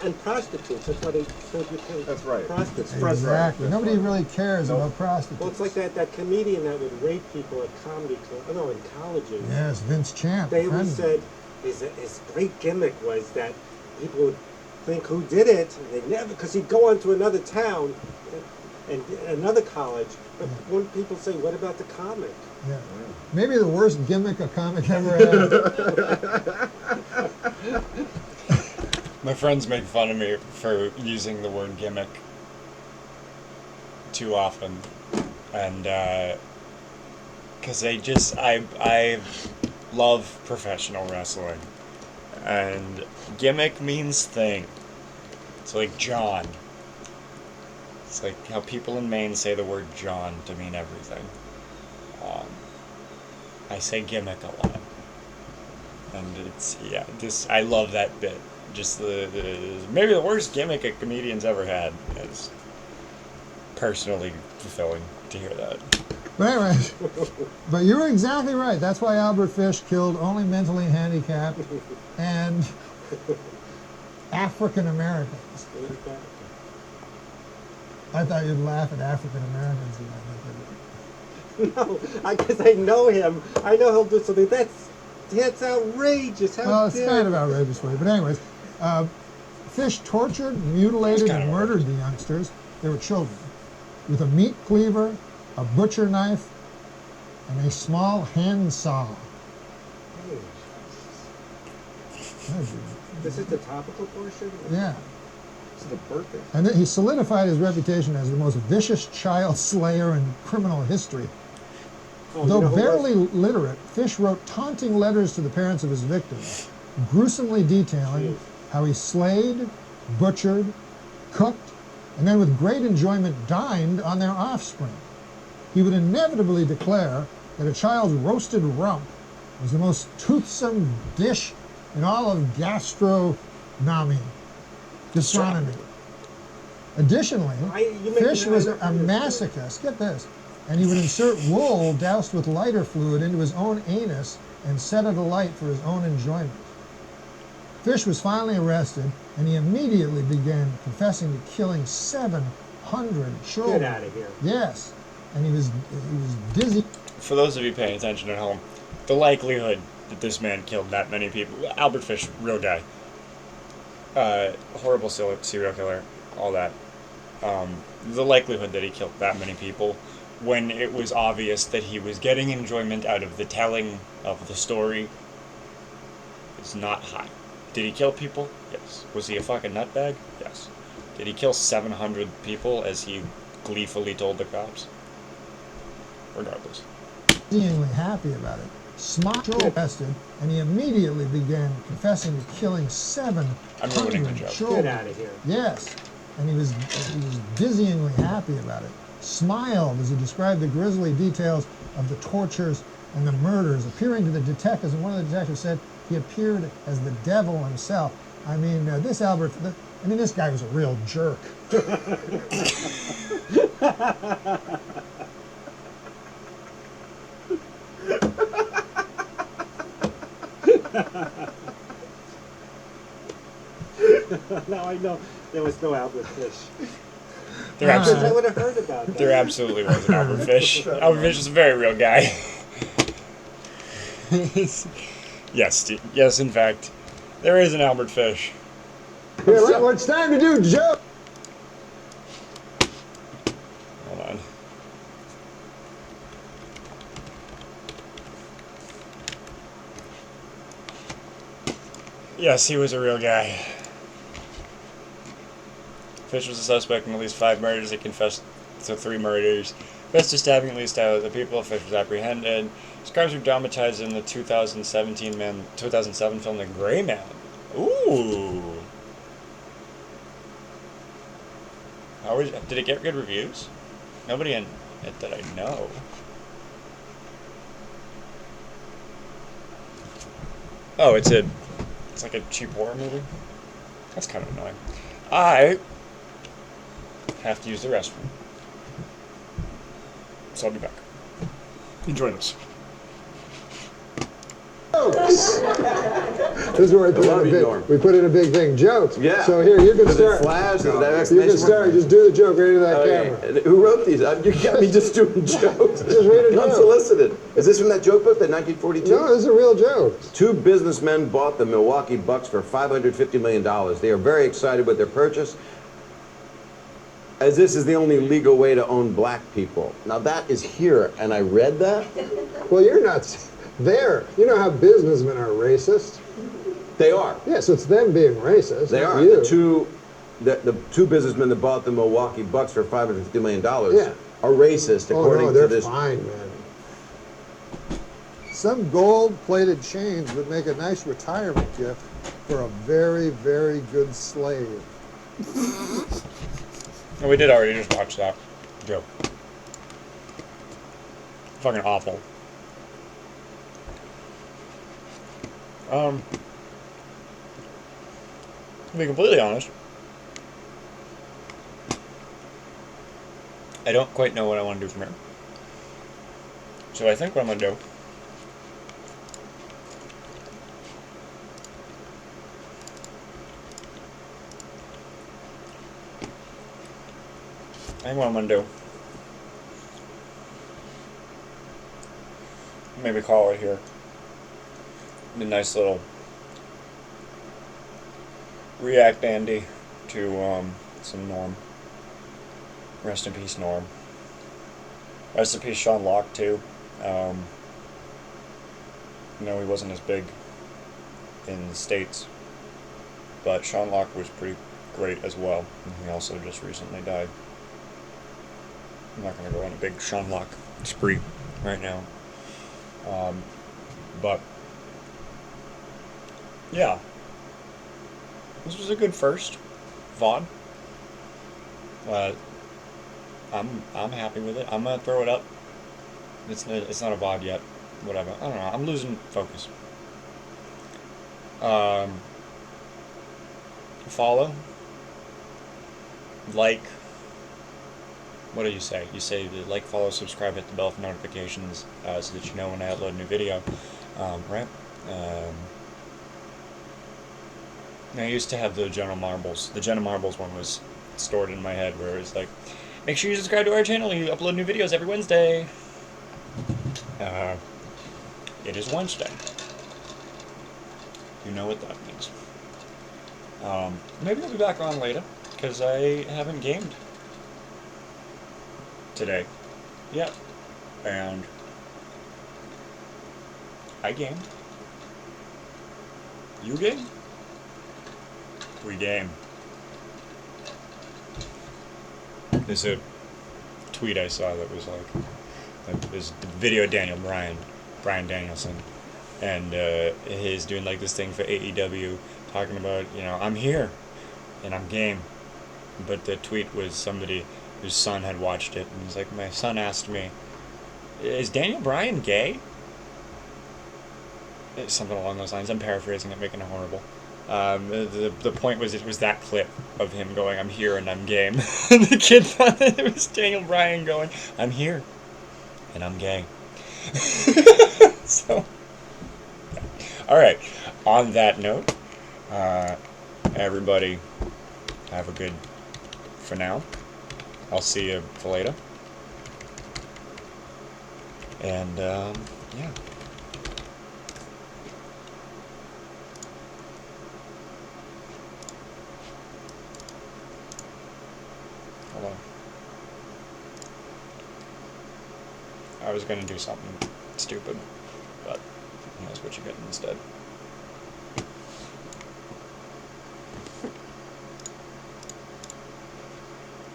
And prostitutes, that's why they said you can't. That's right. Prostitutes. Exactly. Nobody really cares about prostitutes. Well, it's like that comedian that would rape people at comedy clubs, no, in colleges. Yes, Vince Champ. They always said his great gimmick was that people would think who did it, and they never, because he'd go on to another town and another college, but when people say, what about the comic? Yeah. Maybe the worst gimmick a comic ever had. My friends make fun of me for using the word gimmick too often, and because I love professional wrestling, and gimmick means thing. It's like John. It's like how people in Maine say the word John to mean everything. I say gimmick a lot, and I love that bit. Just maybe the worst gimmick a comedian's ever had. Is personally fulfilling to hear that. But anyways, but you were exactly right. That's why Albert Fish killed only mentally handicapped and African Americans. I thought you'd laugh at African Americans. No, because I know him. I know he'll do something. That's outrageous. Well, it's kind of outrageous for you. But anyways, Fish tortured, mutilated, and murdered the youngsters. They were children. With a meat cleaver, a butcher knife, and a small hand saw. This is the topical portion? Yeah. This is the birthday. And then he solidified his reputation as the most vicious child slayer in criminal history. Though barely literate, Fish wrote taunting letters to the parents of his victims, gruesomely detailing how he slayed, butchered, cooked, and then with great enjoyment dined on their offspring. He would inevitably declare that a child's roasted rump was the most toothsome dish in all of gastronomy. Additionally, Fish was a masochist, get this, and he would insert wool doused with lighter fluid into his own anus and set it alight for his own enjoyment. Fish was finally arrested, and he immediately began confessing to killing 700 children. Get out of here. Yes, and he was dizzy. For those of you paying attention at home, the likelihood that this man killed that many people, Albert Fish, real guy, horrible serial killer, all that, the likelihood that he killed that many people when it was obvious that he was getting enjoyment out of the telling of the story is not high. Did he kill people? Yes. Was he a fucking nutbag? Yes. Did he kill 700 people as he gleefully told the cops? Regardless. Dizzyingly happy about it. Smart arrested, and he immediately began confessing to killing 700 children. Get out of here. Yes, and he was dizzyingly happy about it. Smiled as he described the grisly details of the tortures and the murders, appearing to the detectives, and one of the detectives said he appeared as the devil himself. I mean, this guy was a real jerk. Now I know there was no Albert Fish. I would have heard about that. There absolutely was an Albert Fish. Albert Fish was a very real guy. Yes, in fact, there is an Albert Fish. Here, look, it's time to do joke. Hold on. Yes, he was a real guy. Fish was a suspect in at least 5 murders. He confessed to 3 murders. Confessed to stabbing at least out of the people. Fish was apprehended. His crimes were dramatized in the 2007 film The Gray Man. Ooh. Did it get good reviews? Nobody in it that I know. Oh, it's like a cheap horror movie? That's kind of annoying. I have to use the restroom. So I'll be back. Enjoy this. Jokes. This is where we put in a big thing. Jokes. Yeah. So here, you can Does start. it flash? Does it have You exclamation can start. mark? Just do the joke right into that camera. And who wrote these? You got me just doing jokes. Just read a joke. Unsolicited. Is this from that joke book, that 1942? No, this is a real joke. Two businessmen bought the Milwaukee Bucks for $550 million. They are very excited with their purchase, as this is the only legal way to own black people. Now that is here, and I read that. Well, you're not there. You know how businessmen are racist? They are. Yeah, so it's them being racist. They not are. You. The two businessmen that bought the Milwaukee Bucks for $550 million Yeah. are racist, according oh, no, to they're this. fine, man. Some gold-plated chains would make a nice retirement gift for a very, very good slave. And we did already just watch that joke. Fucking awful. To be completely honest, I don't quite know what I want to do from here. So I think what I'm going to do maybe call it here. A nice little react Andy to some Norm. Rest in peace, Norm. Rest in peace, Sean Locke, too. No, he wasn't as big in the States, but Sean Locke was pretty great as well, and he also just recently died. I'm not going to go on a big Sean Locke spree right now. But yeah, this was a good first VOD. I'm happy with it. I'm gonna throw it up. It's not a VOD yet. Whatever. I don't know. I'm losing focus. Follow. Like. What do you say? You say like, follow, subscribe, hit the bell for notifications, so that you know when I upload a new video. Right? I used to have the Jenna Marbles. The Jenna Marbles one was stored in my head, where it was like, make sure you subscribe to our channel. You upload new videos every Wednesday. It is Wednesday. You know what that means. Maybe I'll be back on later, because I haven't gamed today yet, and I gamed. You game? We game. There's a tweet I saw that was like, it was the video of Brian Danielson, and he's doing like this thing for AEW, talking about, you know, I'm here, and I'm game. But the tweet was somebody whose son had watched it, and he's like, my son asked me, is Daniel Bryan gay? Something along those lines. I'm paraphrasing it, making it horrible. The point was, it was that clip of him going, I'm here and I'm game. And the kid thought that it was Daniel Bryan going, I'm here and I'm gay. So, alright, on that note, everybody have a good, for now, I'll see you for later, and yeah. Hold on. I was gonna do something stupid, but that's what you get instead.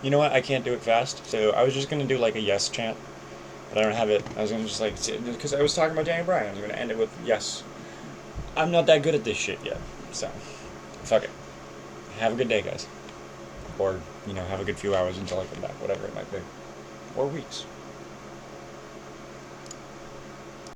You know what? I can't do it fast, so I was just gonna do like a yes chant, but I don't have it. I was gonna just like, because I was talking about Daniel Bryan, I was gonna end it with yes. I'm not that good at this shit yet, so fuck it. Have a good day, guys. Or, you know, have a good few hours until I come back, whatever it might be. Or weeks.